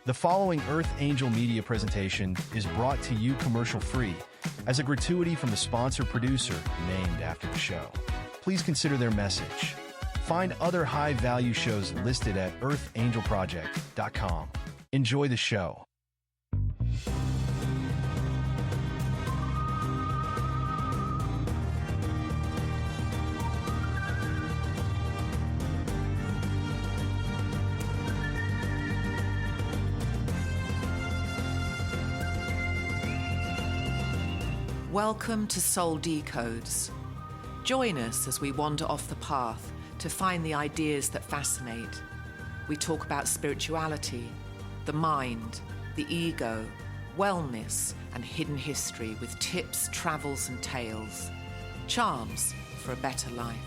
The following Earth Angel Media presentation is brought to you commercial-free as a gratuity from the sponsor producer named after the show. Please consider their message. Find other high-value shows listed at earthangelproject.com. Enjoy the show. Welcome to Soul Decodes. Join us as we wander off the path to find the ideas that fascinate. We talk about spirituality, the mind, the ego, wellness, and hidden history with tips, travels, and tales. Charms for a better life.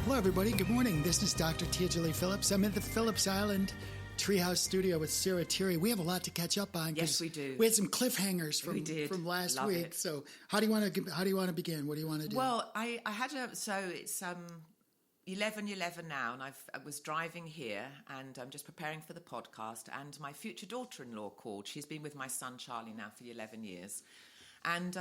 Hello, everybody. Good morning. This is Dr. Jolie Phillips. I'm at the Phillips Island Treehouse Studio with Sarah Terry. We have a lot to catch up on. Yes, we do. We had some cliffhangers from last Love week. it. So how do you want to begin? What do you want to do? Well, I had it's 11:11 now, and I was driving here, and I'm just preparing for the podcast. And my future daughter-in-law called. She's been with my son Charlie now for 11 years, and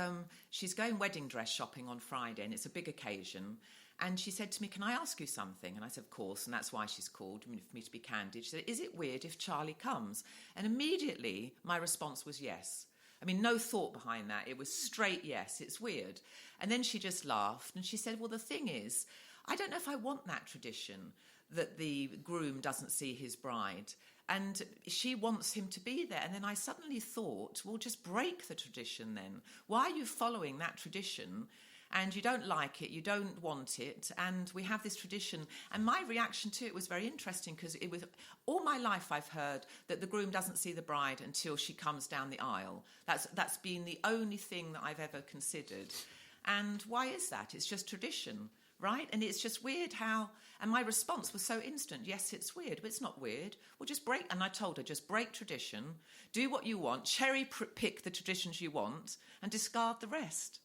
she's going wedding dress shopping on Friday, and it's a big occasion. And she said to me, "Can I ask you something?" And I said, "Of course." And that's why she's called, for me to be candid. She said, "Is it weird if Charlie comes?" And immediately my response was yes. I mean, no thought behind that. It was straight yes, it's weird. And then she just laughed and she said, "Well, the thing is, I don't know if I want that tradition that the groom doesn't see his bride. And she wants him to be there." And then I suddenly thought, well, just break the tradition then. Why are you following that tradition? And you don't like it, you don't want it, and we have this tradition. And my reaction to it was very interesting because it was all my life I've heard that the groom doesn't see the bride until she comes down the aisle. That's been the only thing that I've ever considered. And why is that? It's just tradition, right? And it's just weird how, and my response was so instant, yes, it's weird, but it's not weird. Well, just break, and I told her, just break tradition, do what you want, cherry pick the traditions you want, and discard the rest.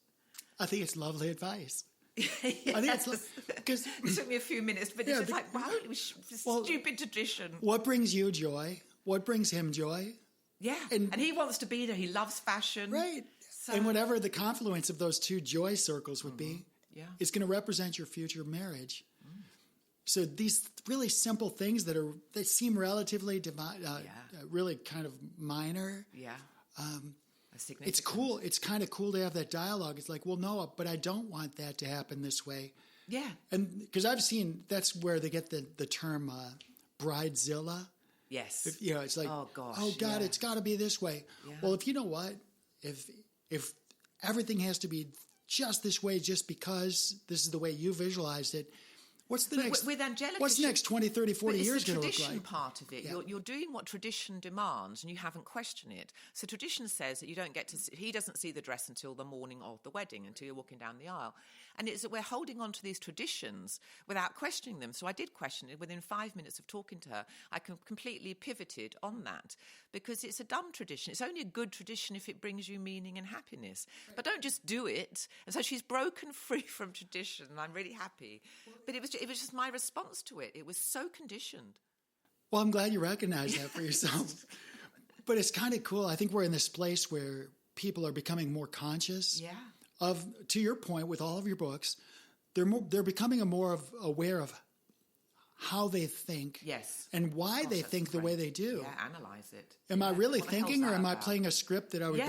I think it's lovely advice. Yes. I think it's because it took me a few minutes, but it's just like, wow, it was stupid tradition. What brings you joy? What brings him joy? Yeah, and he wants to be there. He loves fashion. Right. So, and whatever the confluence of those two joy circles would be, it's going to represent your future marriage. So these really simple things that seem relatively really kind of minor. Yeah. It's cool. It's kind of cool to have that dialogue. It's like, well, no, but I don't want that to happen this way. Yeah. And because I've seen, that's where they get the term bridezilla. Yes. It's like, oh God, it's got to be this way. Yeah. Well, if you know what, if everything has to be just this way, just because this is the way you visualized it, what's the next? With Angelica, what's next 20, 30, 40 years going to look like? It's the tradition part of it. Yeah. You're doing what tradition demands, and you haven't questioned it. So tradition says that you don't get to see, he doesn't see the dress until the morning of the wedding, until you're walking down the aisle. And it's that we're holding on to these traditions without questioning them. So I did question it. Within 5 minutes of talking to her, I completely pivoted on that because it's a dumb tradition. It's only a good tradition if it brings you meaning and happiness. But don't just do it. And so she's broken free from tradition, and I'm really happy. But it was just my response to it. It was so conditioned. Well, I'm glad you recognize that for yourself. But it's kind of cool. I think we're in this place where people are becoming more conscious of, to your point, with all of your books, they're becoming more aware of how they think and why they think the way they do. Yeah, analyze it. Am I really thinking, or am I playing a script that I would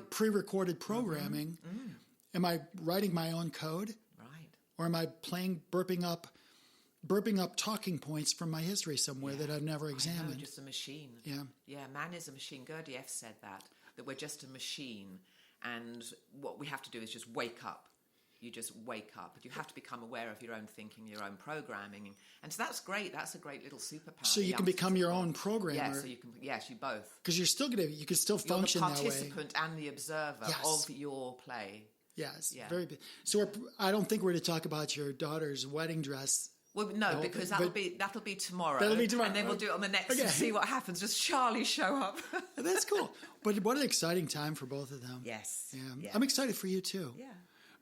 pre-recorded programming? Mm-hmm. Am I writing my own code? Or am I burping up talking points from my history somewhere that I've never examined? I know, just a machine. Yeah, man is a machine. Gurdjieff said that we're just a machine, and what we have to do is just wake up. You just wake up. You have to become aware of your own thinking, your own programming. And so that's great. That's a great little superpower. So you can become your own programmer. Yeah, so you can. Yes, you both. Because you can still function that way. You're the participant and the observer of your play. Yes, very big. So I don't think we're to talk about your daughter's wedding dress. Well, no, because that'll be tomorrow. That'll be tomorrow. And then we'll do it on the next and see what happens. Does Charlie show up? That's cool. But what an exciting time for both of them. Yes. Yeah. I'm excited for you too. Yeah.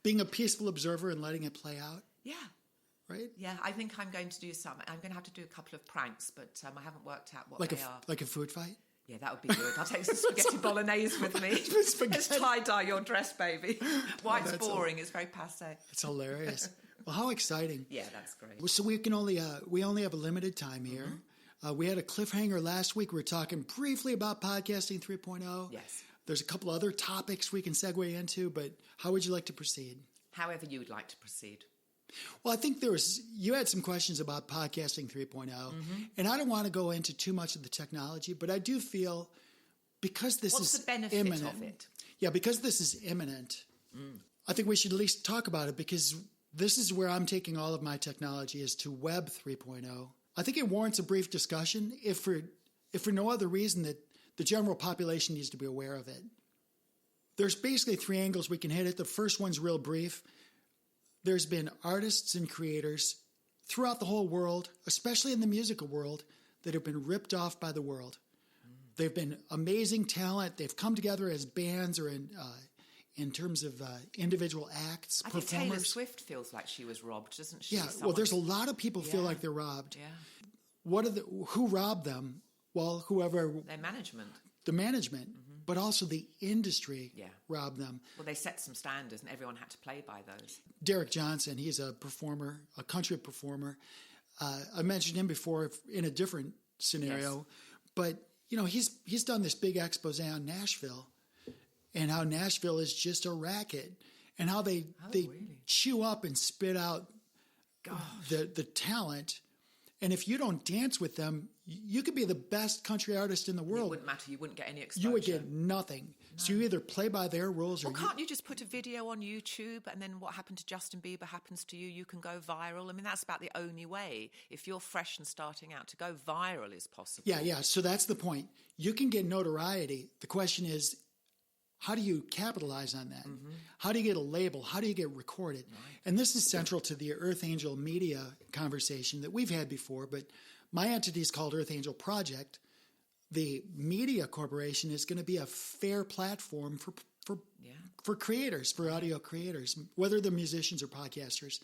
Being a peaceful observer and letting it play out. Yeah. right? Yeah, I think I'm going to do some. I'm going to have to do a couple of pranks, but I haven't worked out what like they are. Like a food fight? Yeah, that would be good. I'll take some spaghetti bolognese with me. Let's tie-dye your dress, baby. White's boring. It's very passé. It's hilarious. Well, how exciting. Yeah, that's great. So we only have a limited time here. We had a cliffhanger last week. We were talking briefly about podcasting 3.0. Yes. There's a couple other topics we can segue into, but how would you like to proceed? However you would like to proceed. Well, I think you had some questions about podcasting 3.0, and I don't want to go into too much of the technology, but I do feel because this What's is the benefit imminent, of it? Yeah, because this is imminent, I think we should at least talk about it because this is where I'm taking all of my technology is to Web 3.0. I think it warrants a brief discussion if for no other reason that the general population needs to be aware of it. There's basically 3 angles we can hit it. The first one's real brief. There's been artists and creators throughout the whole world, especially in the musical world, that have been ripped off by the world. They've been amazing talent. They've come together as bands or in terms of individual acts, I think performers. Taylor Swift feels like she was robbed, doesn't she? Yeah, well, there's a lot of people feel like they're robbed. Yeah. Who robbed them? Well, whoever... Their management. The management, but also the industry robbed them. Well, they set some standards and everyone had to play by those. Derek Johnson, he's a performer, a country performer. I mentioned him before in a different scenario, but he's done this big expose on Nashville and how Nashville is just a racket and how they really? chew up and spit out the talent. And if you don't dance with them, you could be the best country artist in the world. It wouldn't matter. You wouldn't get any exposure. You would get nothing. No. So you either play by their rules or... Well, can't you just put a video on YouTube and then what happened to Justin Bieber happens to you? You can go viral. I mean, that's about the only way. If you're fresh and starting out, to go viral is possible. Yeah. So that's the point. You can get notoriety. The question is, how do you capitalize on that? How do you get a label? How do you get recorded? Right. And this is central to the Earth Angel media conversation that we've had before, but my entity is called Earth Angel Project. The media corporation is going to be a fair platform for creators, for audio creators, whether they're musicians or podcasters.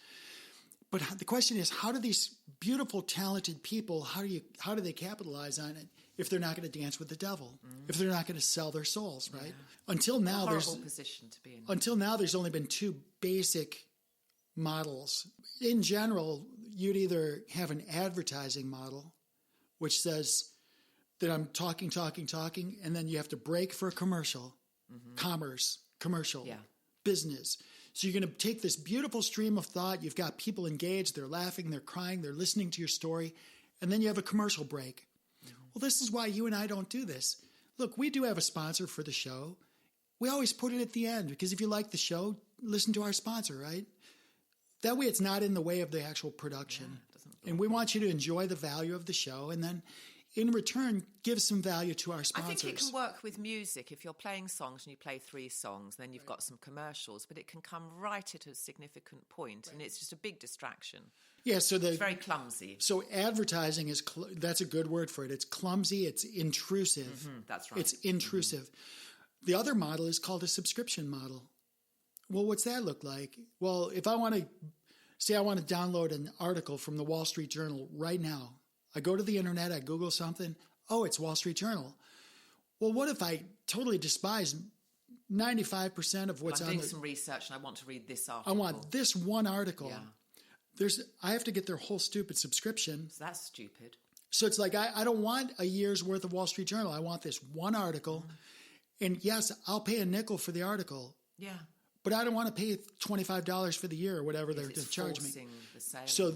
But the question is, how do these beautiful, talented people, how do they capitalize on it if they're not going to dance with the devil, if they're not going to sell their souls, right? Until now, position to be in. Until now, there's only been 2 basic models. In general, you'd either have an advertising model, which says that I'm talking, and then you have to break for a commercial, commerce, commercial, business. So you're going to take this beautiful stream of thought. You've got people engaged. They're laughing, they're crying, they're listening to your story. And then you have a commercial break. Well, this is why you and I don't do this. Look, we do have a sponsor for the show. We always put it at the end because if you like the show, listen to our sponsor, right? That way it's not in the way of the actual production. And we want you to enjoy the value of the show and then in return, give some value to our sponsors. I think it can work with music. If you're playing songs and you play 3 songs, then you've got some commercials, but it can come right at a significant point, and it's just a big distraction. Yeah, so it's very clumsy. So advertising is that's a good word for it. It's clumsy. It's intrusive. That's right. It's intrusive. The other model is called a subscription model. Well, what's that look like? Well, if I want to download an article from the Wall Street Journal right now. I go to the internet, I Google something. Oh, it's Wall Street Journal. Well, what if I totally despise 95% of what's on there? I'm doing some research and I want to read this article. I want this one article. Yeah. I have to get their whole stupid subscription. So that's stupid. So it's like I don't want a year's worth of Wall Street Journal. I want this one article. And yes, I'll pay a nickel for the article. Yeah. But I don't want to pay $25 for the year or whatever they're to charge me. So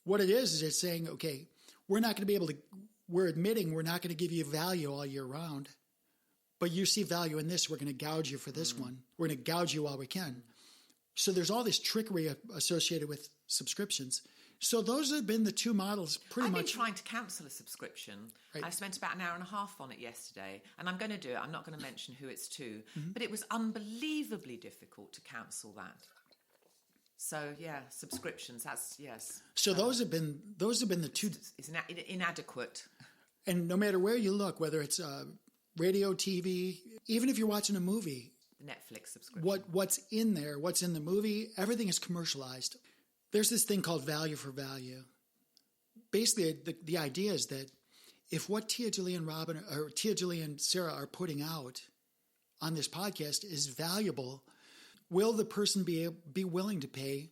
what it is it's saying, okay, we're admitting we're not going to give you value all year round, but you see value in this. We're going to gouge you for this one. We're going to gouge you while we can. So there's all this trickery associated with subscriptions. So those have been the 2 models pretty much. I've been trying to cancel a subscription. Right. I spent about an hour and a half on it yesterday, and I'm going to do it. I'm not going to mention who it's to, but it was unbelievably difficult to cancel that. So yeah, subscriptions. That's yes. So those have been the 2. It's inadequate. And no matter where you look, whether it's radio, TV, even if you're watching a movie, Netflix subscription. What's in there? What's in the movie? Everything is commercialized. There's this thing called value for value. Basically, the idea is that if what Tia, Jolie, and Sarah are putting out on this podcast is valuable, will the person be willing to pay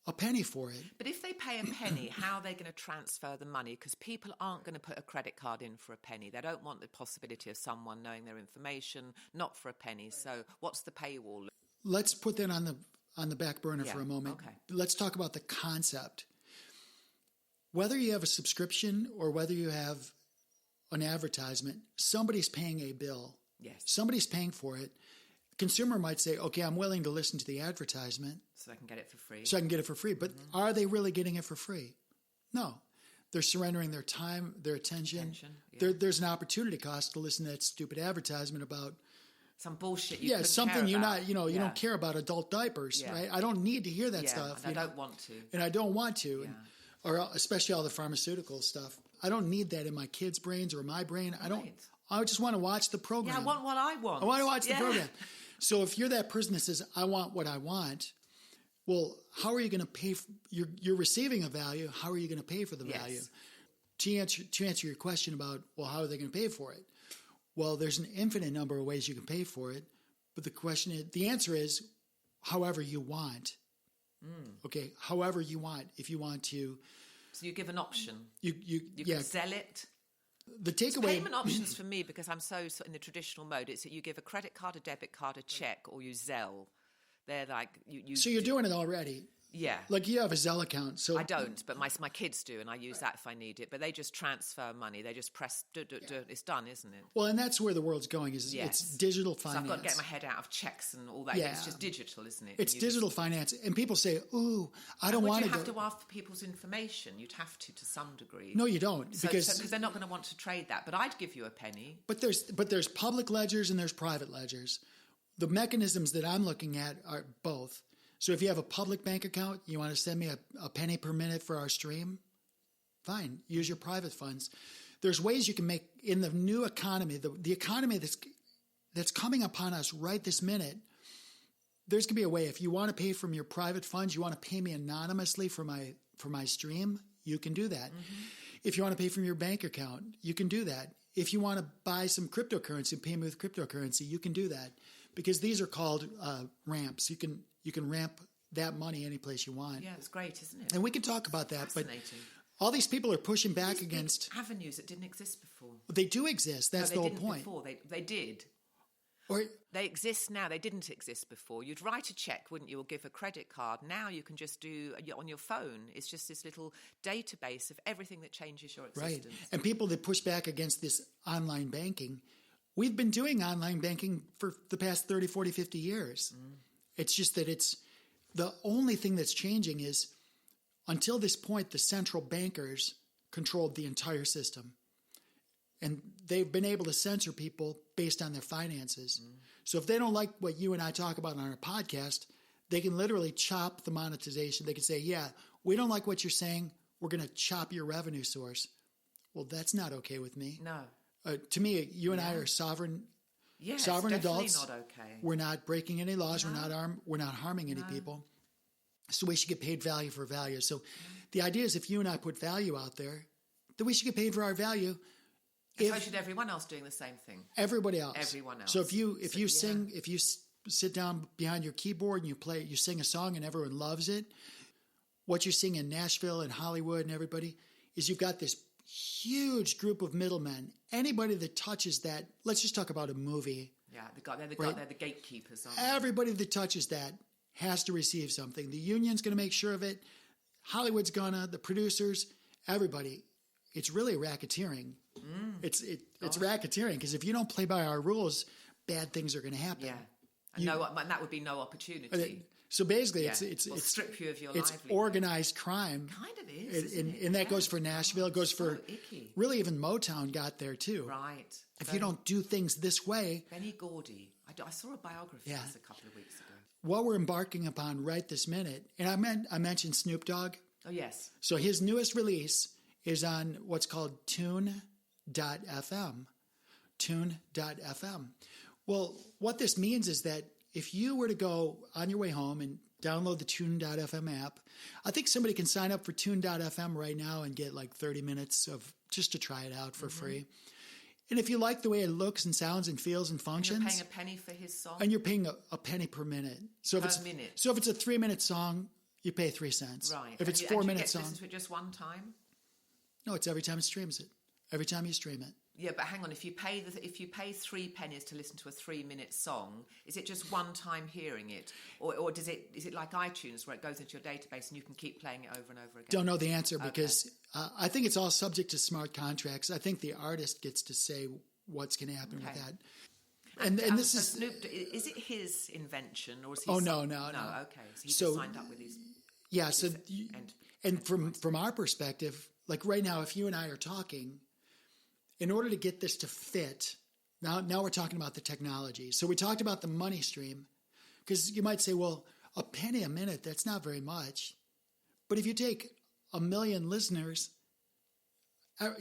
a penny for it? But if they pay a penny, how are they going to transfer the money? Because people aren't going to put a credit card in for a penny. They don't want the possibility of someone knowing their information, not for a penny. So what's the paywall? Let's put that on the back burner for a moment. Okay. Let's talk about the concept. Whether you have a subscription or whether you have an advertisement, somebody's paying a bill. Yes. Somebody's paying for it. The consumer might say, okay, I'm willing to listen to the advertisement. So I can get it for free. But are they really getting it for free? No. They're surrendering their time, their attention. Yeah. There's an opportunity cost to listen to that stupid advertisement about some bullshit you couldn't something care you're about. not, you don't care about adult diapers, right? I don't need to hear that stuff. And I don't want to. And I don't want to. Yeah. Or especially all the pharmaceutical stuff. I don't need that in my kids' brains or my brain. I just want to watch the program. Yeah, I want what I want. I want to watch the program. So if you're that person that says, I want what I want, well, how are you going to pay? You're receiving a value. How are you going to pay for the value? To answer your question about, well, how are they going to pay for it? Well, there's an infinite number of ways you can pay for it. But the answer is however you want. Okay, however you want. If you want to, so you give an option. You can sell it. The takeaway Payment options for me, because I'm so in the traditional mode, it's that you give a credit card, a debit card, a check, or you Zelle. They're like you. So you're doing it already. Yeah. Like you have a Zelle account. So I don't, but my kids do, and I use that if I need it. But they just transfer money. They just press, it's done, isn't it? Well, and that's where the world's going, is it's digital finance. So I've got to get my head out of checks and all that. Yeah. It's just digital, isn't it? It's digital finance. And people say, ooh, I don't want to go. Would you have to ask for people's information? You'd have to some degree. No, you don't. Because they're not going to want to trade that. But I'd give you a penny. But there's public ledgers and there's private ledgers. The mechanisms that I'm looking at are both. So if you have a public bank account, you want to send me a penny per minute for our stream, fine. Use your private funds. There's ways you can make in the new economy, the economy that's coming upon us right this minute. There's going to be a way. If you want to pay from your private funds, you want to pay me anonymously for my stream, you can do that. If you want to pay from your bank account, you can do that. If you want to buy some cryptocurrency and pay me with cryptocurrency, you can do that. Because these are called ramps. You can ramp that money any place you want. Yeah, it's great, isn't it? And we can talk about that. Fascinating. But all these people are pushing back against avenues that didn't exist before. They do exist. That's the whole point. Before. They did. Or they exist now. They didn't exist before. You'd write a check, wouldn't you, or give a credit card. Now you can just do on your phone. It's just this little database of everything that changes your existence. Right. And people that push back against this online banking, we've been doing online banking for the past 30, 40, 50 years. It's just that the only thing that's changing is until this point, the central bankers controlled the entire system. And they've been able to censor people based on their finances. So if they don't like what you and I talk about on our podcast, they can literally chop the monetization. They can say, yeah, we don't like what you're saying. We're going to chop your revenue source. Well, that's not okay with me. No. To me, you and I are sovereign adults. Not okay. We're not breaking any laws. No. We're not harming any people. So we should get paid value for value. So the idea is if you and I put value out there, then we should get paid for our value. So should everyone else doing the same thing? Everybody else. Everyone else. So if you sit down behind your keyboard and you sing a song and everyone loves it, what you're seeing in Nashville and Hollywood and everybody is you've got this huge group of middlemen. Anybody that touches that, let's just talk about a movie. Yeah, they're the gatekeepers, aren't they? Everybody that touches that has to receive something. The union's going to make sure of it. Hollywood's gonna, the producers, everybody. It's really racketeering. It's racketeering because if you don't play by our rules, bad things are going to happen. Yeah, and that would be no opportunity. So basically, it's strip you of your it's livelihood. Organized crime. Kind of is, and that goes for Nashville. It goes for icky. Really even Motown got there too. Right. If you don't do things this way, Benny Gordy. I saw a biography of this a couple of weeks ago. What we're embarking upon right this minute, and I mentioned Snoop Dogg. Oh yes. So his newest release is on what's called Tune.fm. Tune.fm. Well, what this means is that if you were to go on your way home and download the Tune.fm app. I think somebody can sign up for Tune.fm right now and get like 30 minutes of just to try it out for free. And if you like the way it looks and sounds and feels and functions, and you're paying a penny for his song, and you're paying a penny per minute. So if it's a 3-minute song, you pay 3 cents. Right. If it's 4-minute song, listen to it just one time. No, it's every time it streams it. Every time you stream it. Yeah, but hang on. If you pay 3 pennies to listen to a 3-minute song, is it just one time hearing it, or is it like iTunes where it goes into your database and you can keep playing it over and over again? Don't know the answer because I think it's all subject to smart contracts. I think the artist gets to say what's going to happen with that. And this so is Snoop. Is it his invention or is he? Oh no. Okay, so he just signed up with these. Yeah. So and from our perspective, like right now, if you and I are talking. In order to get this to fit, now we're talking about the technology. So we talked about the money stream, because you might say, well, a penny a minute, that's not very much. But if you take 1 million listeners,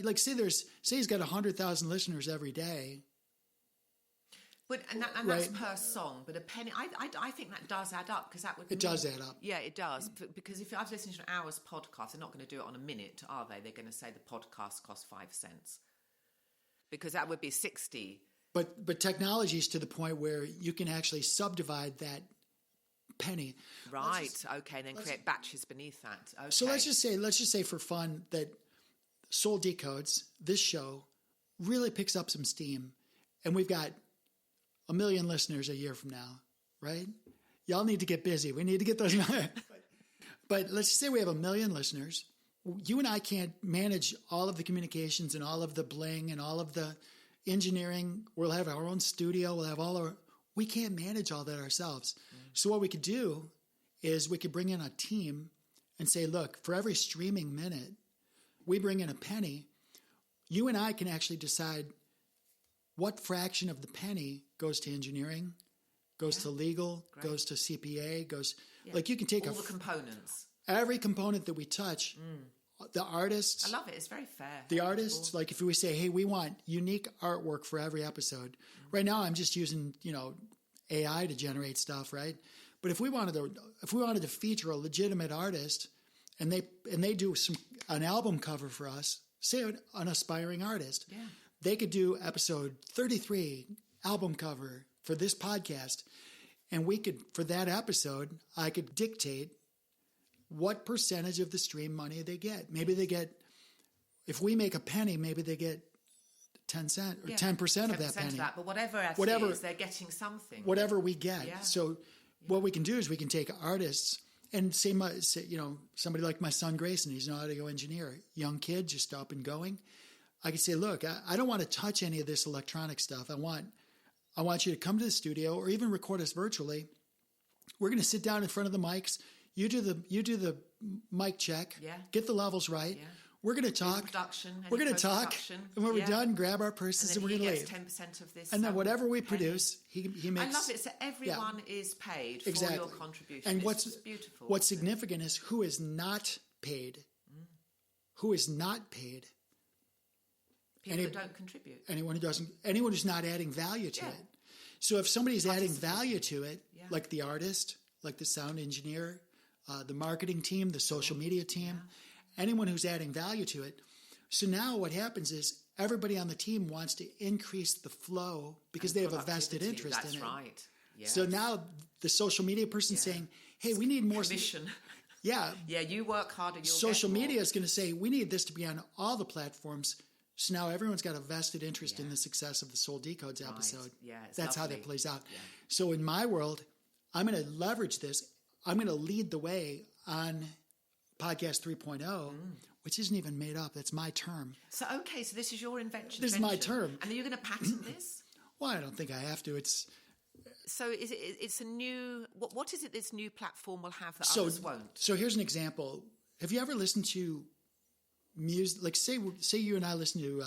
like say he's got 100,000 listeners every day. But and that's per song. But a penny, I think that does add up because that would. It does add up. Yeah, it does. Because if I've listened to an hour's podcast, they're not going to do it on a minute, are they? They're going to say the podcast costs 5 cents. Because that would be 60. But technology is to the point where you can actually subdivide that penny. Right. Okay. And then create batches beneath that. Okay. So let's just say for fun that Soul Decodes, this show, really picks up some steam, and we've got 1 million listeners a year from now, right? Y'all need to get busy. We need to get those. But let's just say we have 1 million listeners. You and I can't manage all of the communications and all of the bling and all of the engineering. We'll have our own studio. We'll have we can't manage all that ourselves. So what we could do is we could bring in a team and say, look, for every streaming minute, we bring in a penny. You and I can actually decide what fraction of the penny goes to engineering, goes to legal, goes to CPA, like you can take all the components. Every component that we touch, the artists. I love it. It's very fair. The artists, like if we say, hey, we want unique artwork for every episode. Right now, I'm just using, AI to generate stuff, right? But if we wanted to feature a legitimate artist, and they do an album cover for us, say an aspiring artist, they could do episode 33 album cover for this podcast, and we could, for that episode, I could dictate what percentage of the stream money they get. Maybe they get, if we make a penny, maybe they get 10 cents or 10% of that penny. Of that, but whatever it is, they're getting something. Whatever we get. Yeah. So what we can do is we can take artists and say, somebody like my son Grayson, he's an audio engineer, young kid, just up and going. I could say, look, I don't want to touch any of this electronic stuff. I want you to come to the studio or even record us virtually. We're going to sit down in front of the mics. You do the mic check. Yeah. Get the levels right. Yeah. We're going to talk. We're going to talk. And when we're done, grab our purses and we're going to leave. 10% of this. And then whatever we produce, he makes. I love it. So everyone is paid for your contribution. And it's beautiful. What's significant is who is not paid. Who is not paid. People that don't contribute. Anyone who's not adding value to it. So if somebody's adding value to it, like the artist, like the sound engineer, the marketing team, the social media team, anyone who's adding value to it. So now what happens is everybody on the team wants to increase the flow because they have a vested interest in it. That's right. Yes. So now the social media person saying, hey, we need more commission. Yeah. Yeah, you work harder, you'll social media is going to say, we need this to be on all the platforms. So now everyone's got a vested interest in the success of the Soul Decodes episode. Yeah, that's how that plays out. Yeah. So in my world, I'm going to leverage this. I'm going to lead the way on Podcast 3.0, which isn't even made up. That's my term. So, okay, so this is your invention. This is my term. And are you going to patent this? Well, I don't think I have to. So it's a new... What is it this new platform will have that others won't? So here's an example. Have you ever listened to music? Like say you and I listen to...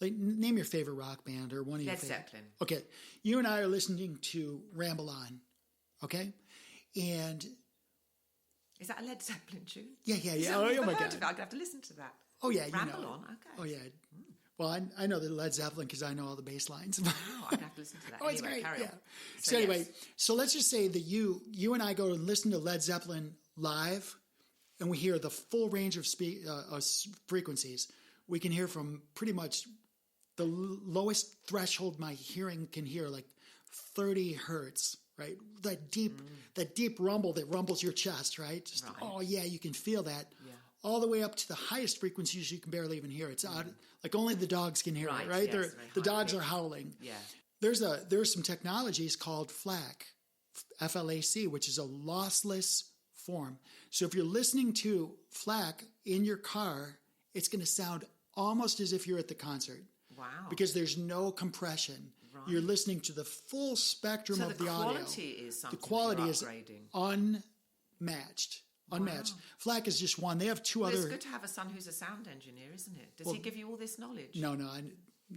name your favorite rock band or one of your favorite... Led Zeppelin. Okay. You and I are listening to Ramble On. Okay? And... Is that a Led Zeppelin tune? Yeah. Oh my God. I'm going to have to listen to that. Oh, yeah. Ramble On, okay. Oh, yeah. Well, I know the Led Zeppelin because I know all the bass lines. Oh, I'd have to listen to that. Oh, it's anyway, great. carry Yeah. on. So anyway, so let's just say that you and I go and listen to Led Zeppelin live, and we hear the full range of frequencies. We can hear from pretty much the lowest threshold my hearing can hear, like 30 hertz, right? That deep rumble that rumbles your chest, right? Just, oh yeah, you can feel that. Yeah. All the way up to the highest frequencies you can barely even hear. It's out, like only the dogs can hear it, right? Yes, the dogs are howling. Yeah. There's some technologies called FLAC, F-L-A-C, which is a lossless form. So if you're listening to FLAC in your car, it's going to sound almost as if you're at the concert. Wow. Because there's no compression. Right. You're listening to the full spectrum of the audio. So the quality is something the quality you're is upgrading. unmatched. Unmatched. Wow. FLAC is just one. They have two other. It's good to have a son who's a sound engineer, isn't it? Does he give you all this knowledge? No,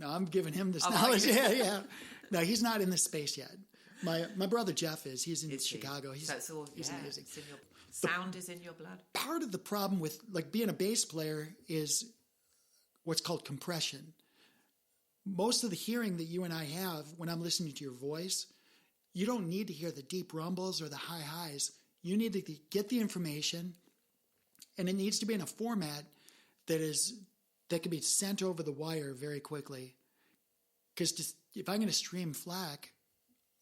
I'm giving him this knowledge. Yeah. No, he's not in this space yet. My brother Jeff is. He's in Chicago. He's amazing. Sound is in your blood. Part of the problem with like being a bass player is what's called compression. Most of the hearing that you and I have when I'm listening to your voice, you don't need to hear the deep rumbles or the high highs. You need to get the information, and it needs to be in a format that can be sent over the wire very quickly. Because if I'm going to stream FLAC,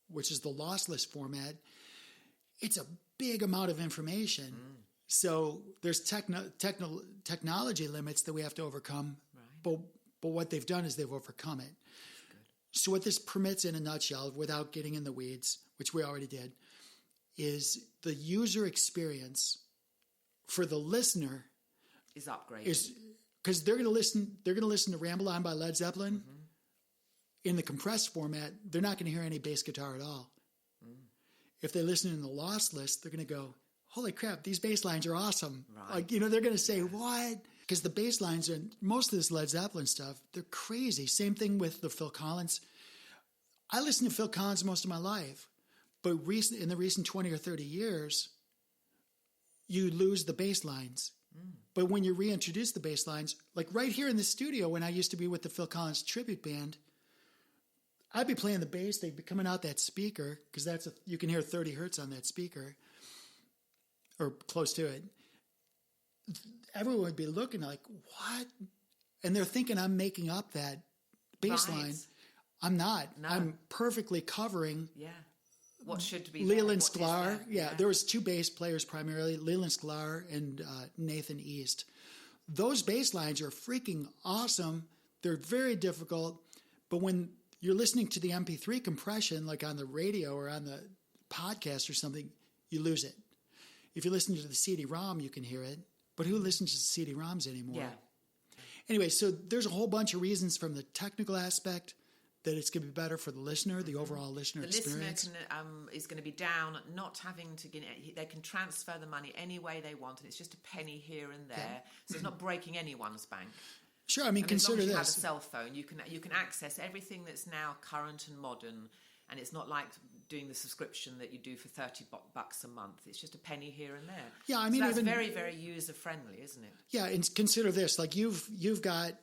which is the lossless format, it's a big amount of information. So there's technology limits that we have to overcome. Right. But what they've done is they've overcome it. So what this permits in a nutshell, without getting in the weeds, which we already did, is the user experience for the listener is upgraded. Because they're going to listen to Ramble On by Led Zeppelin in the compressed format. They're not going to hear any bass guitar at all. If they listen in the lossless, they're going to go, holy crap, these bass lines are awesome. Right. Like, they're going to say, what? Because the bass lines and most of this Led Zeppelin stuff, they're crazy. Same thing with the Phil Collins. I listened to Phil Collins most of my life, but in the recent 20 or 30 years, you lose the bass lines. But when you reintroduce the bass lines, like right here in the studio, when I used to be with the Phil Collins tribute band, I'd be playing the bass. They'd be coming out that speaker because you can hear 30 hertz on that speaker or close to it. Everyone would be looking like, what? And they're thinking I'm making up that bass line. I'm not. No. I'm perfectly covering. Yeah. What should be Leland Sklar. Yeah, there was two bass players primarily, Leland Sklar and Nathan East. Those bass lines are freaking awesome. They're very difficult, but when you're listening to the MP3 compression, like on the radio or on the podcast or something, you lose it. If you listen to the CD-ROM, you can hear it, but who listens to CD-ROMs anymore? Yeah. Anyway, so there's a whole bunch of reasons from the technical aspect that it's going to be better for the listener, the overall listener experience. The listener is going to be down, not having to they can transfer the money any way they want, and it's just a penny here and there. Yeah. So it's not breaking anyone's bank. Sure, I mean, consider as long as you this. have a cell phone, you can access everything that's now current and modern, and it's not like doing the subscription that you do for $30 a month. It's just a penny here and there. Yeah, I mean, so that's very, very user friendly, isn't it? Yeah, and consider this: like you've got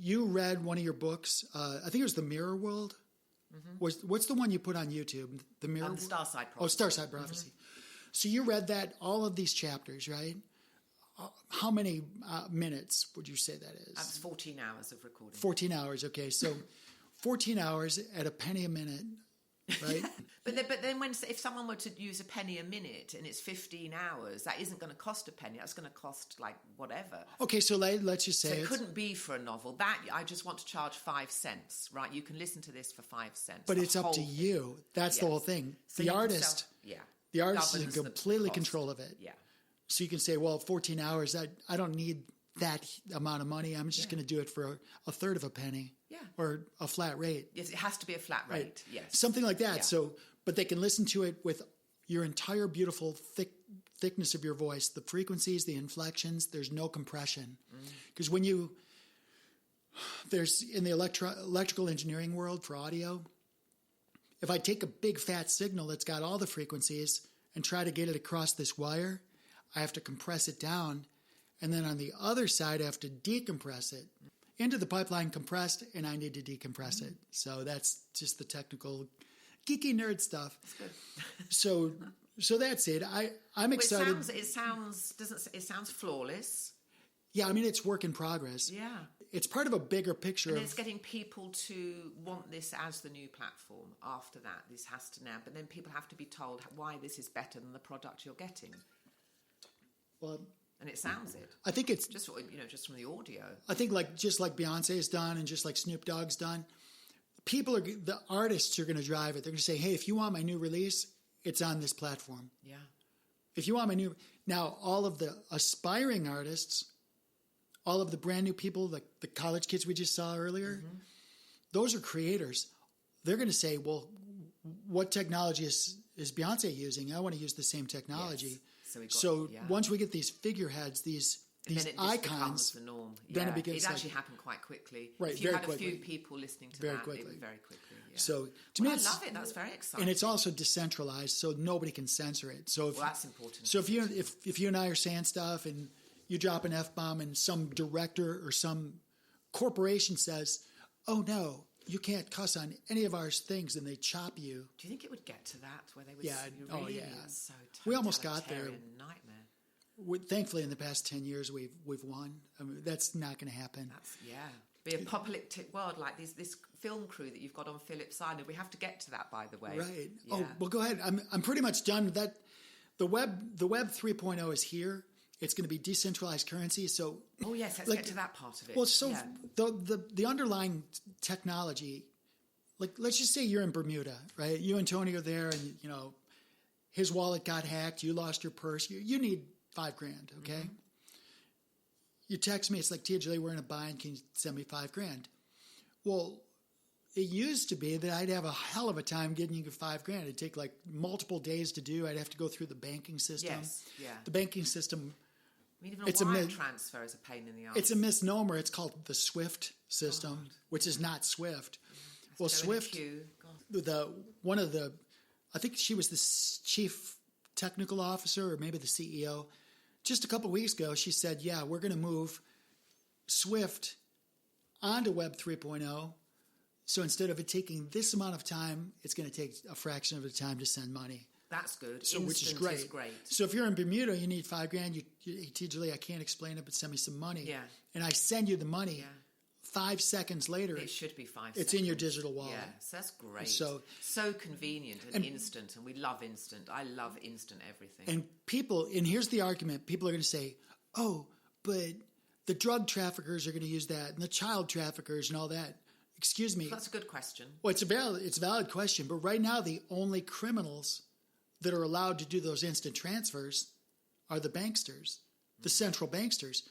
you read one of your books. I think it was The Mirror World. What's the one you put on YouTube? The Mirror. The Starside Prophecy. Oh, Starside Prophecy. So you read that, all of these chapters, right? How many minutes would you say that is? That's 14 hours of recording. 14 hours, okay. So 14 hours at a penny a minute, right? but then if someone were to use a penny a minute and it's 15 hours, that isn't going to cost a penny. That's going to cost like whatever. Okay, so let's just say so it couldn't be for a novel. That I just want to charge 5 cents, right? You can listen to this for 5 cents. But it's up to you. That's the whole thing. So the artist is in completely control of it. Yeah. So you can say, well, 14 hours, I don't need that amount of money. I'm just going to do it for a third of a penny or a flat rate. Yes, it has to be a flat rate, right. Yes. Something like that. Yeah. So, but they can listen to it with your entire beautiful thickness of your voice, the frequencies, the inflections. There's no compression. Because there's in the electrical engineering world for audio, if I take a big fat signal that's got all the frequencies and try to get it across this wire, I have to compress it down, and then on the other side, I have to decompress it. into the pipeline compressed, and I need to decompress it. So that's just the technical, geeky nerd stuff. That's good. So that's it. I'm excited. It sounds flawless. Yeah, I mean, it's work in progress. Yeah. It's part of a bigger picture. And it's getting people to want this as the new platform. After that, this has to now. But then people have to be told why this is better than the product you're getting. Well, and it sounds it. I think it's just just from the audio. I think just like Beyonce's done, and just like Snoop Dogg's done, the artists are going to drive it. They're going to say, "Hey, if you want my new release, it's on this platform." Yeah. If you want now, all of the aspiring artists, all of the brand new people, like the college kids we just saw earlier, those are creators. They're going to say, "Well, what technology is Beyonce using? I want to use the same technology." Yes. So once we get these figureheads, these icons, the norm. Then it becomes. It actually happened quite quickly. Right, if you very had quickly. a few people listening to very that, quickly. it would very quickly. Yeah. So to me, I love it. That's very exciting. And it's also decentralized, so nobody can censor it. So that's important. So if you and I are saying stuff and you drop an F-bomb and some director or some corporation says, "Oh no, you can't cuss on any of our things," and they chop you. Do you think it would get to that where they would? Yeah. Really, So we almost got there. Nightmare. Thankfully, in the past 10 years, we've won. I mean, that's not going to happen. Be a apocalyptic world like this film crew that you've got on Phillips Island. We have to get to that, by the way. Right. Yeah. Oh, well, go ahead. I'm pretty much done with that. The web 3.0 is here. It's going to be decentralized currency. So. Oh yes, let's get to that part of it. Well, so the underlying technology, like let's just say you're in Bermuda, right? You and Tony are there, and his wallet got hacked. You lost your purse. You need $5,000, okay? You text me, it's like, "Tia, Julie, we're in a bind. Can you send me $5,000? Well, it used to be that I'd have a hell of a time getting you $5,000. It'd take like multiple days to do. I'd have to go through the banking system. Yes, yeah. The banking system. I mean, even a wire transfer is a pain in the arse. It's a misnomer. It's called the SWIFT system, which is not SWIFT. Well, SWIFT. I think she was the chief technical officer or maybe the CEO. Just a couple of weeks ago, she said, "Yeah, we're going to move SWIFT onto Web 3.0. So instead of it taking this amount of time, it's going to take a fraction of the time to send money." That's good. So, which is great. So if you're in Bermuda, you need $5,000. Hey, Julie, I can't explain it, but send me some money. Yeah. And I send you the money. Yeah. 5 seconds later, it should be 5 seconds. It's in your digital wallet. Yeah, so that's great. So convenient and instant, and we love instant. I love instant everything. And here's the argument: people are going to say, "Oh, but the drug traffickers are going to use that, and the child traffickers, and all that." Excuse me. That's a good question. Well, it's a valid question, but right now the only criminals that are allowed to do those instant transfers are the banksters, the central banksters,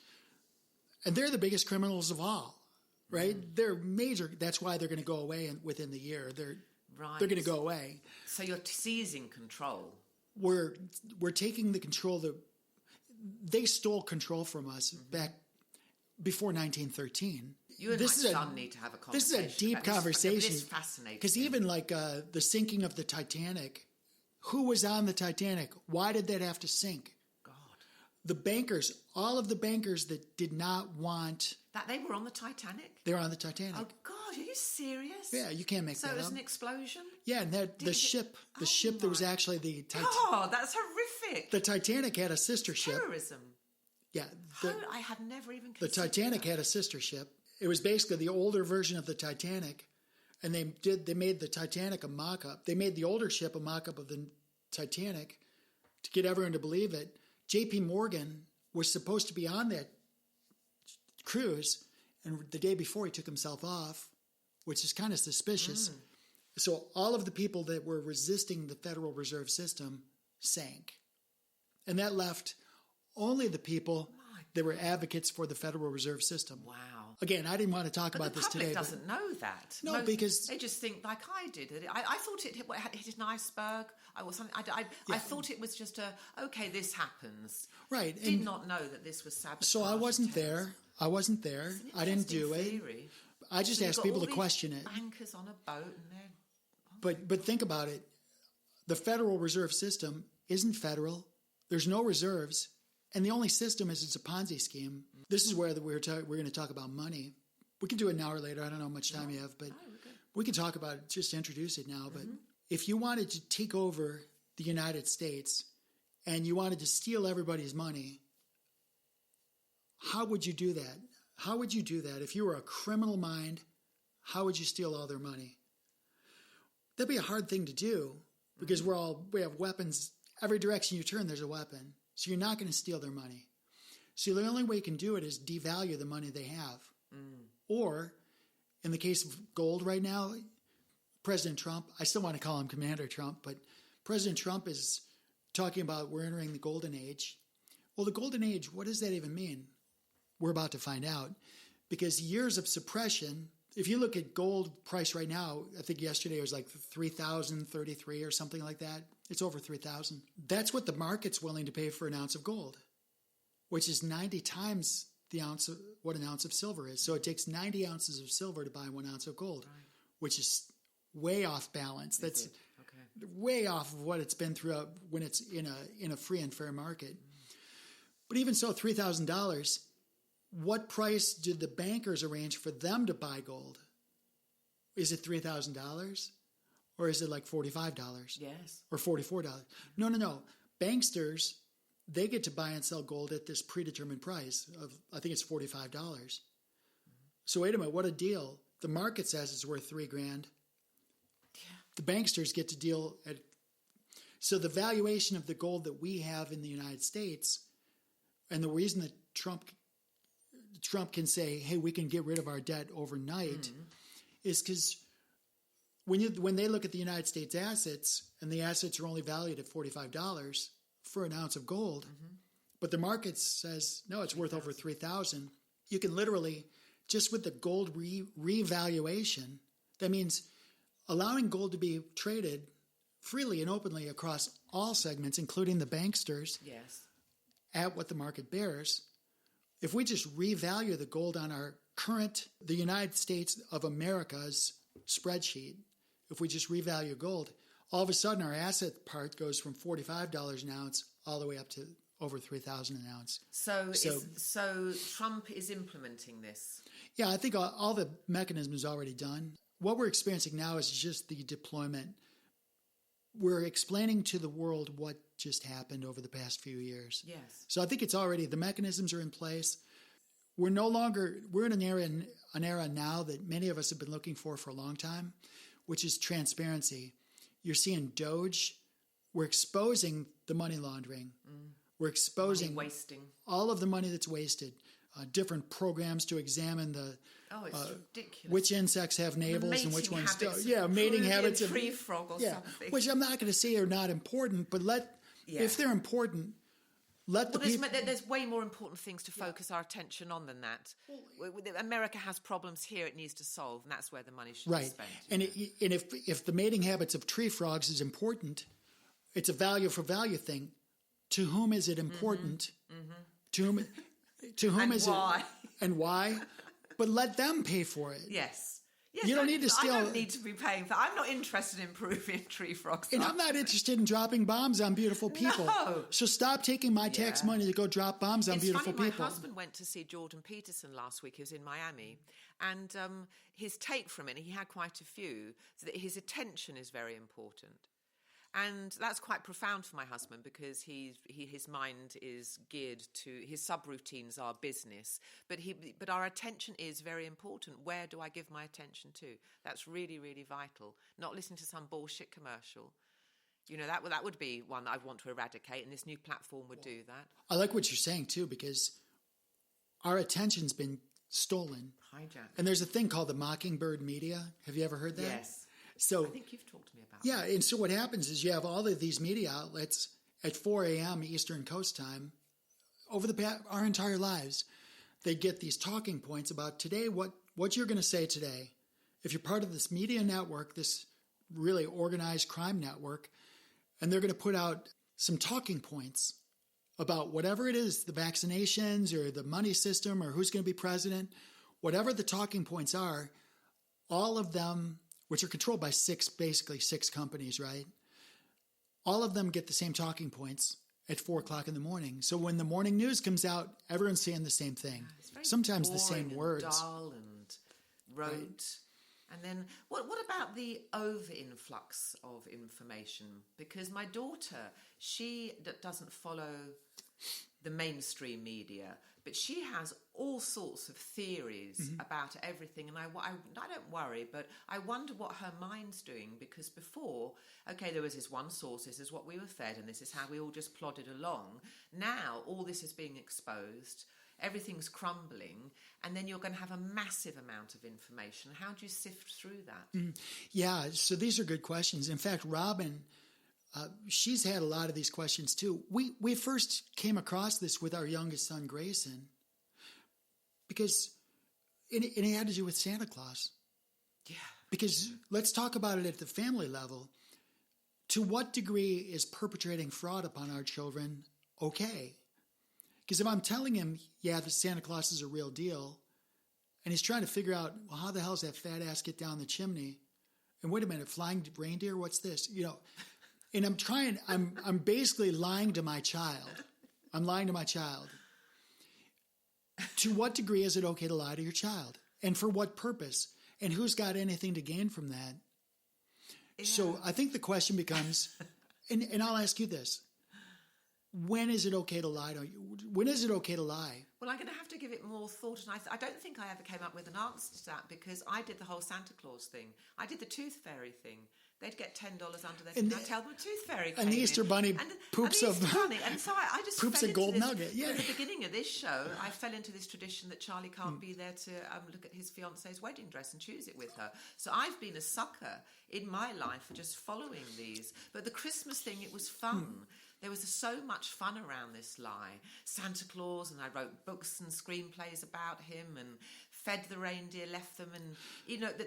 and they're the biggest criminals of all. Right? They're major. That's why they're going to go away within the year. They're going to go away. So you're seizing control. We're taking the control. They stole control from us back before 1913. You and my son need to have a conversation. This is a deep conversation. This is fascinating. Because even like the sinking of the Titanic, who was on the Titanic? Why did that have to sink? The bankers, all of the bankers that did not want... That they were on the Titanic? They were on the Titanic. Oh, God, are you serious? Yeah, you can't make that up. So it was an explosion? Yeah, and the ship that was actually the Titanic... Oh, that's horrific. The Titanic had a sister ship. Terrorism. Yeah. I had never even considered the Titanic had a sister ship. It was basically the older version of the Titanic, and they made the Titanic a mock-up. They made the older ship a mock-up of the Titanic to get everyone to believe it. J.P. Morgan was supposed to be on that cruise, and the day before he took himself off, which is kind of suspicious. So all of the people that were resisting the Federal Reserve System sank. And that left only the people that were advocates for the Federal Reserve System. Wow. Again, I didn't want to talk about this today. The public doesn't know that. No, because... They just think like I did. I thought it hit an iceberg. I thought it was just this happens. Right. Did not know that this was sabotage. So I wasn't there. I didn't do it. I just asked people to question it. Bankers on a boat and they're... But think about it. The Federal Reserve System isn't federal. There's no reserves. And the only system is it's a Ponzi scheme. This is where we're going to talk about money. we can do it now or later. I don't know how much time you have, but we can talk about it, just to introduce it now. But if you wanted to take over the United States and you wanted to steal everybody's money, how would you do that? How would you do that? If you were a criminal mind, how would you steal all their money? That'd be a hard thing to do because we have weapons. Every direction you turn, there's a weapon. So you're not going to steal their money. So the only way you can do it is devalue the money they have. Or, in the case of gold right now, President Trump, I still want to call him Commander Trump, but President Trump is talking about we're entering the golden age. Well, the golden age, what does that even mean? We're about to find out. Because years of suppression, if you look at gold price right now, I think yesterday it was like 3,033 or something like that. It's over 3,000. That's what the market's willing to pay for an ounce of gold, which is 90 times the ounce of what an ounce of silver is. So it takes 90 ounces of silver to buy 1 ounce of gold, which is way off balance. That's way off of what it's been through when it's in a free and fair market. But even so, $3,000, what price did the bankers arrange for them to buy gold? Is it $3,000? Or is it like $45? Yes. Or $44? No. Banksters, they get to buy and sell gold at this predetermined price of, I think it's $45. So wait a minute, what a deal. The market says it's worth $3,000. The banksters get to deal at, so the valuation of the gold that we have in the United States, and the reason that Trump can say, hey, we can get rid of our debt overnight, is because when they look at the United States assets, and the assets are only valued at $45 for an ounce of gold, but the market says, no, it's worth over $3,000. You can literally, just with the gold revaluation, that means allowing gold to be traded freely and openly across all segments, including the banksters, at what the market bears. If we just revalue the gold on our the United States of America's spreadsheet, if we just revalue gold, all of a sudden our asset part goes from $45 an ounce all the way up to over $3,000 an ounce. So Trump is implementing this? Yeah, I think all the mechanism is already done. What we're experiencing now is just the deployment. We're explaining to the world what just happened over the past few years. Yes. So I think it's already, the mechanisms are in place. We're in an era now that many of us have been looking for a long time, which is transparency. You're seeing Doge. We're exposing the money laundering. We're exposing money wasting. All of the money that's wasted. Different programs to examine the it's ridiculous. Which insects have navels and which ones don't. Yeah, mating habits of tree frog or something. Which I'm not going to say are not important, but if they're important, let the people. There's way more important things to focus our attention on than that. America has problems here it needs to solve, and that's where the money should be spent. And if the mating habits of tree frogs is important, it's a value for value thing. To whom is it important? To whom and is why? It? And why? But let them pay for it. Yes, you don't need to steal. I don't need to be paying for. I'm not interested in proving tree frogs. And I'm not interested in dropping bombs on beautiful people. No. So stop taking my tax money to go drop bombs on beautiful people. My husband went to see Jordan Peterson last week. He was in Miami, and his take from it, he had quite a few, so that his attention is very important. And that's quite profound for my husband because his mind is geared to, his subroutines are business, but our attention is very important. Where do I give my attention to? That's really, really vital. Not listening to some bullshit commercial. You know, that would be one that I'd want to eradicate, and this new platform would do that. I like what you're saying too, because our attention's been stolen. Hijacked. And there's a thing called the mockingbird media. Have you ever heard that? Yes. So, I think you've talked to me about that. And so what happens is you have all of these media outlets at 4 a.m. Eastern Coast time over our entire lives. They get these talking points about today, what you're going to say today. If you're part of this media network, this really organized crime network, and they're going to put out some talking points about whatever it is, the vaccinations or the money system or who's going to be president, whatever the talking points are, all of them, which are controlled by basically six companies, right? All of them get the same talking points at 4 o'clock in the morning. So when the morning news comes out, everyone's saying the same thing. Sometimes the same words. Dull and wrote. Right. And then what about the over-influx of information? Because my daughter, she doesn't follow the mainstream media, but she has all sorts of theories about everything. And I don't worry, but I wonder what her mind's doing, because before, okay, there was this one source, this is what we were fed, and this is how we all just plodded along. Now all this is being exposed. Everything's crumbling, and then you're going to have a massive amount of information. How do you sift through that? Yeah, so these are good questions. In fact, Robin, she's had a lot of these questions too. We first came across this with our youngest son, Grayson, because it had to do with Santa Claus. Yeah. Because let's talk about it at the family level. To what degree is perpetrating fraud upon our children okay? Because if I'm telling him, yeah, the Santa Claus is a real deal, and he's trying to figure out, well, how the hell does that fat ass get down the chimney? And wait a minute, flying reindeer, what's this? And I'm basically lying to my child. I'm lying to my child. To what degree is it okay to lie to your child? And for what purpose? And who's got anything to gain from that? Yeah. So I think the question becomes, and I'll ask you this. When is it okay to lie? When is it okay to lie? Well, I'm going to have to give it more thought. And I don't think I ever came up with an answer to that, because I did the whole Santa Claus thing. I did the tooth fairy thing. They'd get $10 under their tongue. I tell them a tooth fairy came and the Easter Bunny poops a gold nugget. Yeah. At the beginning of this show, I fell into this tradition that Charlie can't be there to look at his fiance's wedding dress and choose it with her. So I've been a sucker in my life for just following these. But the Christmas thing, it was fun. There was so much fun around this lie. Santa Claus, and I wrote books and screenplays about him and fed the reindeer, left them, and,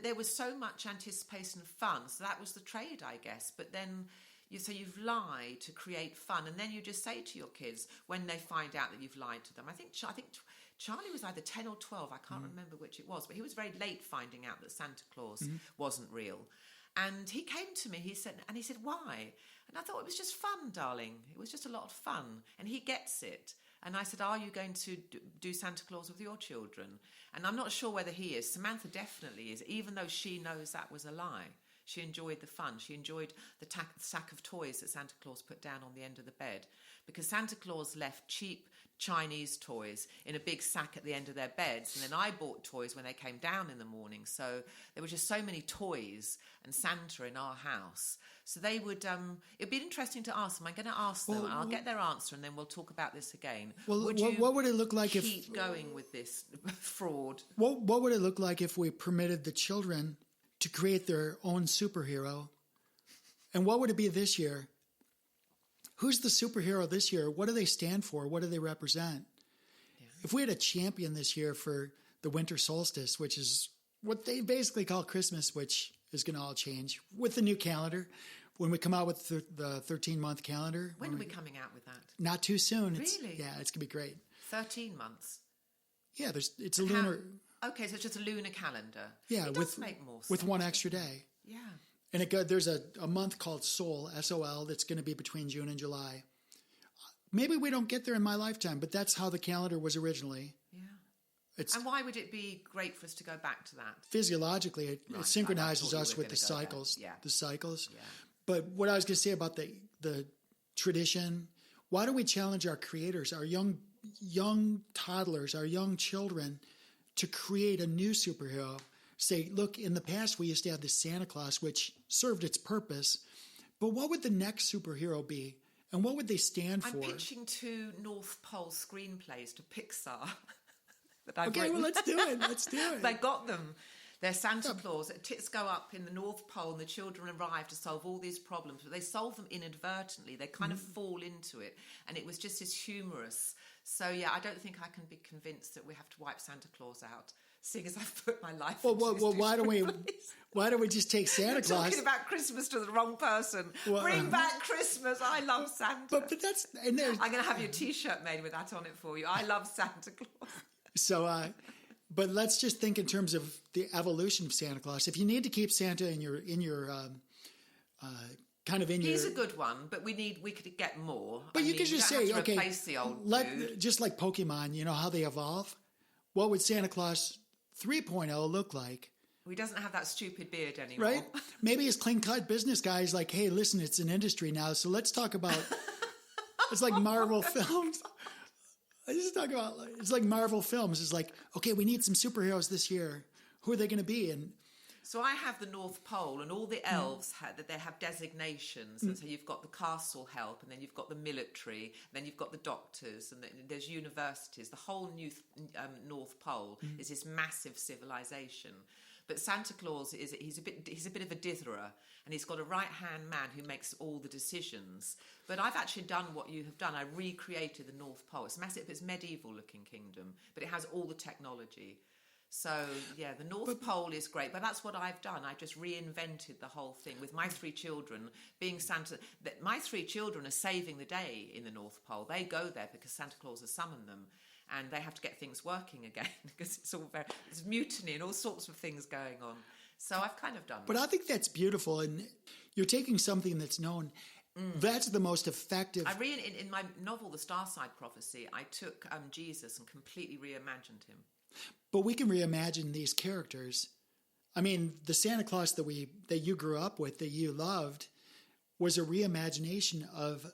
there was so much anticipation and fun. So that was the trade, I guess. But then, you've lied to create fun, and then you just say to your kids, when they find out that you've lied to them, I think Charlie was either 10 or 12, I can't remember which it was, but he was very late finding out that Santa Claus wasn't real. And he came to me, he said, why? And I thought, it was just fun, darling. It was just a lot of fun. And he gets it. And I said, are you going to do Santa Claus with your children? And I'm not sure whether he is. Samantha definitely is, even though she knows that was a lie. She enjoyed the fun. She enjoyed the sack of toys that Santa Claus put down on the end of the bed. Because Santa Claus left cheap Chinese toys in a big sack at the end of their beds. And then I bought toys when they came down in the morning. So there were just so many toys and Santa in our house. So they would, it'd be interesting to ask them. I'm going to ask them. I'll get their answer, and then we'll talk about this again. Well, what would it look like if... keep going with this fraud? What would it look like if we permitted the children to create their own superhero? And what would it be this year? Who's the superhero this year? What do they stand for? What do they represent? Yeah. If we had a champion this year for the winter solstice, which is what they basically call Christmas, which is going to all change with the new calendar. When we come out with the 13-month calendar. When are we coming out with that? Not too soon. Really? It's going to be great. 13 months? Yeah, it's a lunar... Okay, so it's just a lunar calendar. Yeah, it does make more sense. With one extra day. Yeah. And there's a month called Sol, S-O-L, that's going to be between June and July. Maybe we don't get there in my lifetime, but that's how the calendar was originally. Yeah. And why would it be great for us to go back to that? Physiologically, it synchronizes us with the cycles. Yeah. The cycles. Yeah. But what I was going to say about the tradition, why don't we challenge our creators, our young toddlers, our young children, to create a new superhero? Say, look, in the past we used to have the Santa Claus, which served its purpose, but what would the next superhero be? And what would they stand for? I'm pitching 2 North Pole screenplays to Pixar. Okay, well, let's do it. They got them. They're Santa Claus. Tits go up in the North Pole and the children arrive to solve all these problems, but they solve them inadvertently. They kind of fall into it. And it was just as humorous. So, yeah, I don't think I can be convinced that we have to wipe Santa Claus out, seeing as I've put my life into this why don't we just take Santa Claus? Talking about Christmas to the wrong person. Bring back Christmas. I love Santa. But that's... And I'm going to have your T-shirt made with that on it for you. I love Santa Claus. So, but let's just think in terms of the evolution of Santa Claus. If you need to keep Santa in your He's a good one, but we could get more. But you could just say, okay, replace the old dude. Just like Pokemon, you know how they evolve. What would Santa Claus 3.0 look like? He doesn't have that stupid beard anymore. Right? Maybe his clean-cut business guy is like, hey, listen, it's an industry now, so let's talk about... It's like Marvel films. It's like Marvel films. It's like, okay, we need some superheroes this year. Who are they going to be? And so I have the North Pole, and all the elves they have designations. And so you've got the castle help, and then you've got the military, then you've got the doctors, and then there's universities. The whole North Pole is this massive civilization. But Santa Claus he's a bit of a ditherer, and he's got a right-hand man who makes all the decisions. But I've actually done what you have done. I recreated the North Pole. It's massive. It's a medieval-looking kingdom, but it has all the technology. So, yeah, the North Pole is great, but that's what I've done. I just reinvented the whole thing with my 3 children being Santa. My 3 children are saving the day in the North Pole. They go there because Santa Claus has summoned them, and they have to get things working again because it's mutiny and all sorts of things going on. So I've kind of done that. But I think that's beautiful, and you're taking something that's known. That's the most effective. In my novel, The Starside Prophecy, I took Jesus and completely reimagined him. But we can reimagine these characters. I mean, the Santa Claus that you grew up with, that you loved, was a reimagination of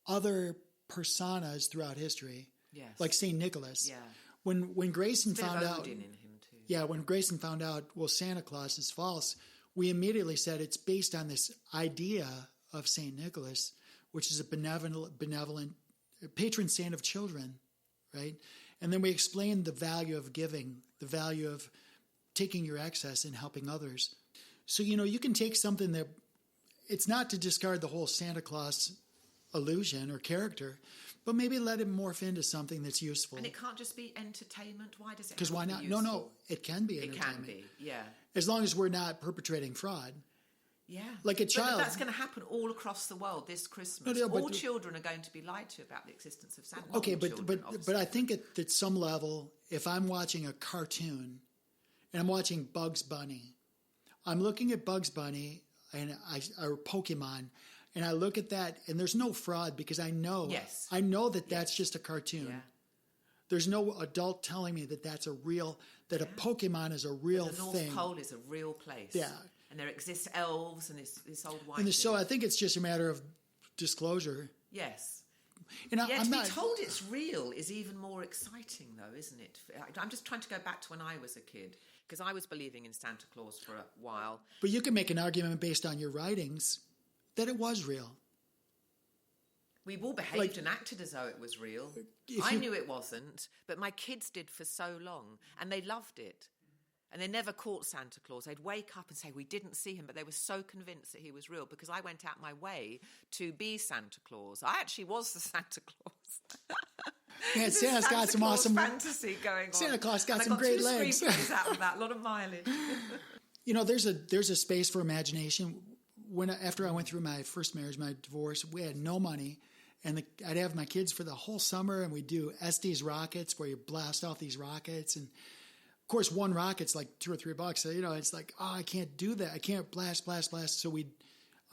other personas throughout history. Yes. Like St. Nicholas. Yeah. When Grayson found out... Odin in him too. Yeah, when Grayson found out, well, Santa Claus is false, we immediately said it's based on this idea of St. Nicholas, which is a benevolent patron saint of children, right? And then we explained the value of giving, the value of taking your excess and helping others. So, you can take something that, it's not to discard the whole Santa Claus illusion or character, but maybe let it morph into something that's useful. And it can't just be entertainment. Why does it? Because why not? Useful? No, it can be entertainment. It can be, yeah. As long as we're not perpetrating fraud. Yeah. Like a child. But that's going to happen all across the world this Christmas. All children are going to be lied to about the existence of Santa. Okay, but I think at some level, if I'm watching a cartoon and I'm watching Bugs Bunny, I'm looking at Bugs Bunny or Pokemon, and I look at that, and there's no fraud because I know that's just a cartoon. Yeah. There's no adult telling me that that's a Pokemon is a real thing. The North Pole is a real place. Yeah. And there exists elves and this old white dude. So I think it's just a matter of disclosure. Yes. And to be told it's real is even more exciting, though, isn't it? I'm just trying to go back to when I was a kid, because I was believing in Santa Claus for a while. But you can make an argument based on your writings that it was real. We all behaved and acted as though it was real. I knew it wasn't, but my kids did for so long, and they loved it. And they never caught Santa Claus. They'd wake up and say, we didn't see him, but they were so convinced that he was real because I went out my way to be Santa Claus. I actually was the Santa Claus. Yeah, Santa's got some awesome fantasy going on. Santa Claus got some great legs. I got 2 screenplays out of that, a lot of mileage. There's a space for imagination. After I went through my first marriage, my divorce, we had no money. And I'd have my kids for the whole summer, and we'd do Estes rockets where you blast off these rockets. And, of course, one rocket's like $2 or $3. So, it's like, I can't do that. I can't blast. So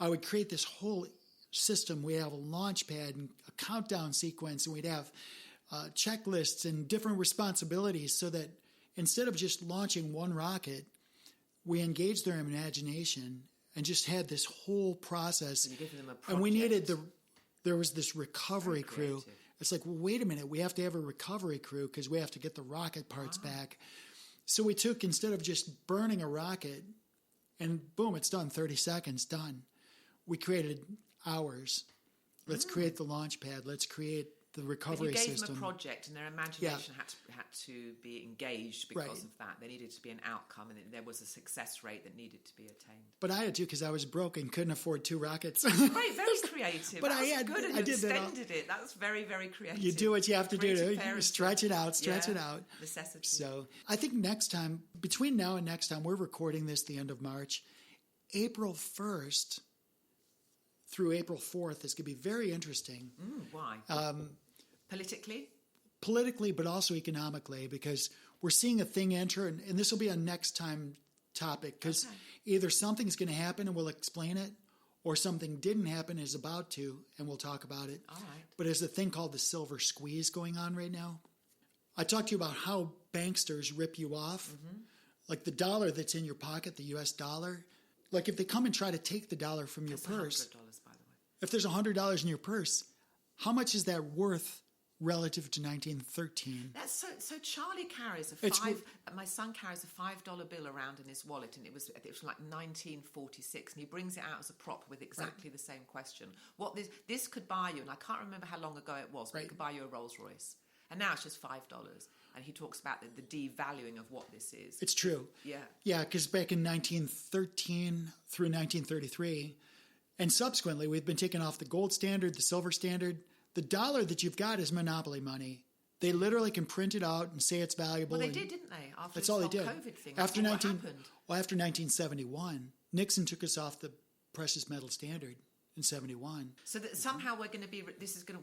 I would create this whole system. We'd have a launch pad and a countdown sequence, and we'd have checklists and different responsibilities so that instead of just launching one rocket, we engaged their imagination and just had this whole process. And you're giving them a project. And we needed there was this recovery crew. It's like, well, wait a minute, we have to have a recovery crew because we have to get the rocket parts back. So we took, instead of just burning a rocket and boom, it's done, 30 seconds, done. We created hours. Let's create the launch pad. Let's create the recovery system. You gave them a project, and their imagination had to be engaged because of that. There needed to be an outcome, and there was a success rate that needed to be attained. But I had to, because I was broke and couldn't afford 2 rockets. Great, very creative. But I did that. Extended it. That was very, very creative. You do what you have to do. You stretch it out. Necessity. So I think between now and next time, we're recording this the end of March. April 1st through April 4th is going to be very interesting. Why? Politically, but also economically, because we're seeing a thing enter, and this will be a next time topic, because either something's going to happen and we'll explain it, or something didn't happen, is about to, and we'll talk about it. All right. But there's a thing called the silver squeeze going on right now. I talked to you about how banksters rip you off. Like the dollar that's in your pocket, the US dollar, like if they come and try to take the dollar from your purse, $100, by the way. if there's $100 in your purse, how much is that worth relative to 1913? That's so Charlie carries my son carries a $5 bill around in his wallet, and it was like 1946, and he brings it out as a prop with exactly the same question. What this could buy you, and I can't remember how long ago it was, but it could buy you a Rolls Royce. And now it's just $5. And he talks about the devaluing of what this is. It's true. Yeah. Yeah, because back in 1913 through 1933, and subsequently, we've been taking off the gold standard, the silver standard. The dollar that you've got is monopoly money. They literally can print it out and say it's valuable. Well, they did, didn't they? After that's all they did. COVID thing. After what happened? Well, after 1971, Nixon took us off the precious metal standard in 71. So that somehow we're going to be.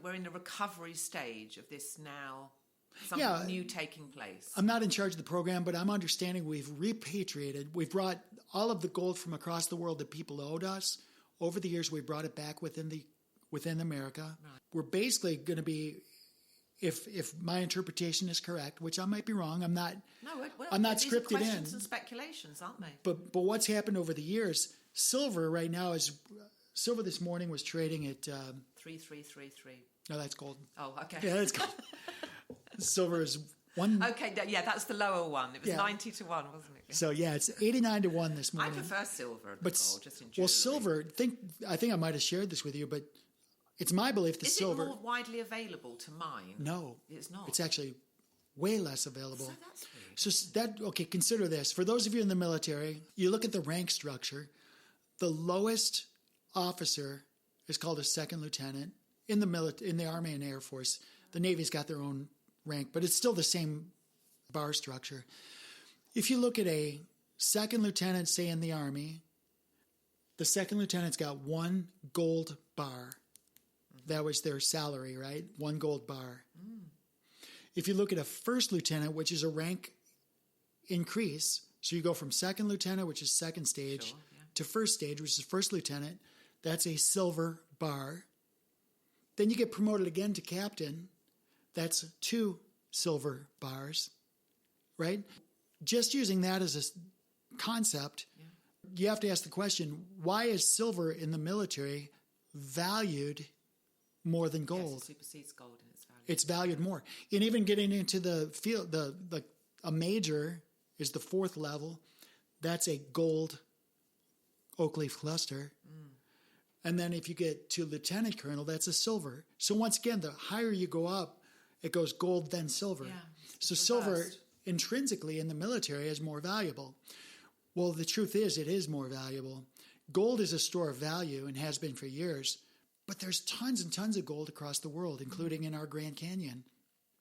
We're in the recovery stage of this now. Something new taking place. I'm not in charge of the program, but I'm understanding we've repatriated. We've brought all of the gold from across the world that people owed us. Over the years, we brought it back within America. Right. We're basically going to be, if my interpretation is correct, which I might be wrong. I'm not. I'm not these scripted are questions in. And speculations, aren't they? But what's happened over the years? Silver right now silver this morning was trading at 3,333. No, that's gold. Oh, okay. Yeah, that's gold. Silver is one. Okay, that's the lower one. It was 90 to 1, wasn't it? So it's 89 to 1 this morning. I prefer silver, but gold, just in jewelry. Well, silver. I think I might have shared this with you, but it's my belief that silver is it more widely available to mine. No, it's not. It's actually way less available. So that's weird. Consider this. For those of you in the military, you look at the rank structure. The lowest officer is called a second lieutenant in the Army and Air Force. The Navy's got their own rank, but it's still the same bar structure. If you look at a second lieutenant, say in the Army, the second lieutenant's got 1 gold bar. That was their salary, right? 1 gold bar. If you look at a first lieutenant, which is a rank increase, so you go from second lieutenant, which is second stage, to first stage, which is first lieutenant, that's a silver bar. Then you get promoted again to captain. That's 2 silver bars, right? Just using that as a concept, you have to ask the question, why is silver in the military valued more than gold? Yes, it supersedes gold in its value. It's valued more. And even getting into the field, a major is the 4th level. That's a gold oak leaf cluster. And then if you get to lieutenant colonel, that's a silver. So once again, the higher you go up, it goes gold, then silver. Yeah, so silver intrinsically in the military is more valuable. Well, the truth is it is more valuable. Gold is a store of value and has been for years, but there's tons and tons of gold across the world, including in our Grand Canyon.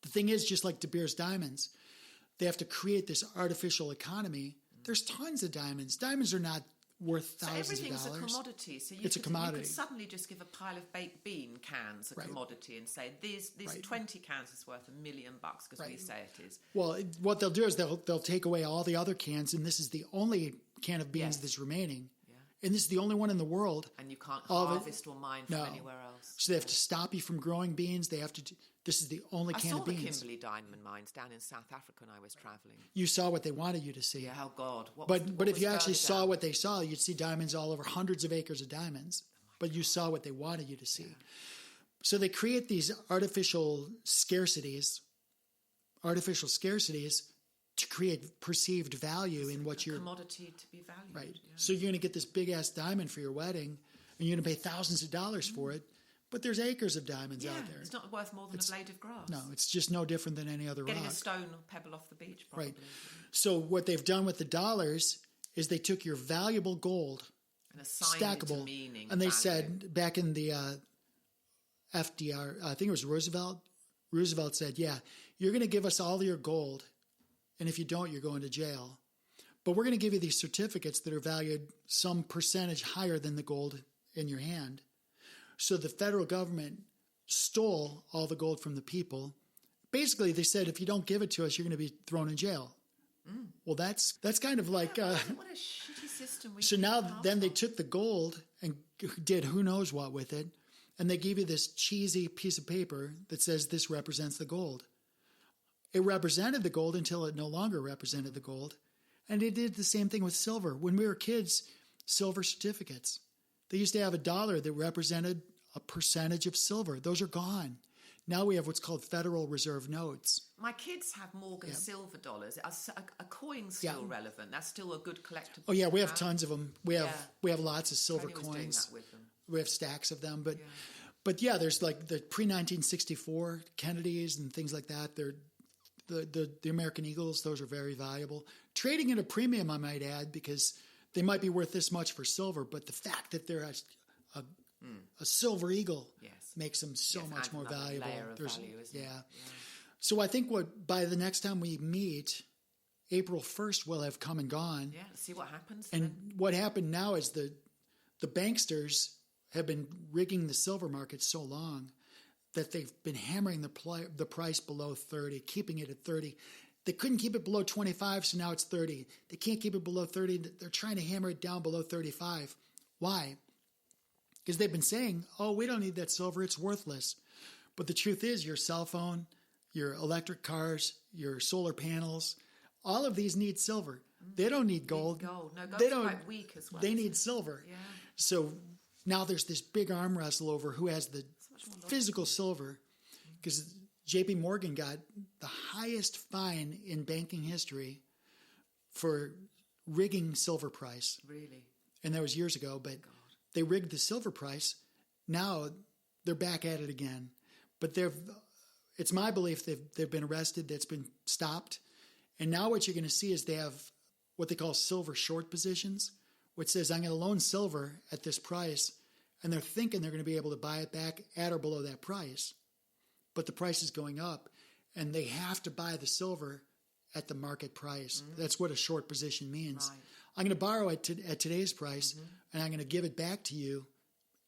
The thing is, just like De Beers diamonds, they have to create this artificial economy. There's tons of diamonds. Diamonds are not worth thousands of dollars. So everything's a commodity. So it's a commodity. You could suddenly just give a pile of baked bean cans a commodity and say, these 20 cans is worth $1 million because we say it is. Well, what they'll do is they'll take away all the other cans, and this is the only can of beans that's remaining. Yeah. And this is the only one in the world. And you can't harvest or mine from anywhere else. So they have to stop you from growing beans. They have to. This is the only can of beans. I saw the Kimberley diamond mines down in South Africa when I was travelling. You saw what they wanted you to see. Yeah, oh God. But if you actually saw what they saw, you'd see diamonds all over, hundreds of acres of diamonds. But you saw what they wanted you to see. Yeah. So they create these artificial scarcities to create perceived value in what you're... commodity to be valued. Right. Yeah. So you're going to get this big-ass diamond for your wedding, and you're going to pay thousands of dollars for it. But there's acres of diamonds out there. It's not worth more than a blade of grass. No, it's just no different than any other Getting rock. a stone or pebble off the beach, probably. Right. So what they've done with the dollars is they took your valuable gold, and assigned stackable, it to meaning, and they said back in the FDR, I think it was Roosevelt said, you're going to give us all your gold, and if you don't, you're going to jail. But we're going to give you these certificates that are valued some percentage higher than the gold in your hand. So the federal government stole all the gold from the people. Basically, they said, if you don't give it to us, you're going to be thrown in jail. Well, that's kind of like... what a shitty system. So now then they took the gold and did who knows what with it, and they gave you this cheesy piece of paper that says this represents the gold. It represented the gold until it no longer represented the gold. And they did the same thing with silver. When we were kids, silver certificates. They used to have $1 that represented a percentage of silver. Those are gone. Now we have what's called Federal Reserve notes. My kids have Morgan silver dollars. A coin's still relevant. That's still a good collectible. Oh yeah, we have tons of them. We have lots of silver coins. Doing that with them. We have stacks of them, but there's like the pre-1964 Kennedys and things like that. They're the American Eagles. Those are very valuable. Trading at a premium, I might add, because they might be worth this much for silver, but the fact that they're a silver eagle makes them so much more valuable. Value, isn't it? So I think by the next time we meet, April 1st will have come and gone. Yeah, let's see what happens. And then. what happened now is the banksters have been rigging the silver market so long that they've been hammering the price below 30, keeping it at 30. They couldn't keep it below 25, so now it's 30. They can't keep it below 30. They're trying to hammer it down below 35. Why? Because they've been saying, oh, we don't need that silver. It's worthless. But the truth is your cell phone, your electric cars, your solar panels, all of these need silver. They don't need gold. No, gold's quite weak as well. They need silver. Yeah. So now there's this big arm wrestle over who has the physical silver, because J.P. Morgan got the highest fine in banking history for rigging silver price. Really? And that was years ago, but they rigged the silver price. Now they're back at it again. But it's my belief they've been arrested, that's been stopped. And now what you're going to see is they have what they call silver short positions, which says I'm going to loan silver at this price, and they're thinking they're going to be able to buy it back at or below that price. But the price is going up, and they have to buy the silver at the market price. That's what a short position means. Right. I'm going to borrow it at today's price, and I'm going to give it back to you,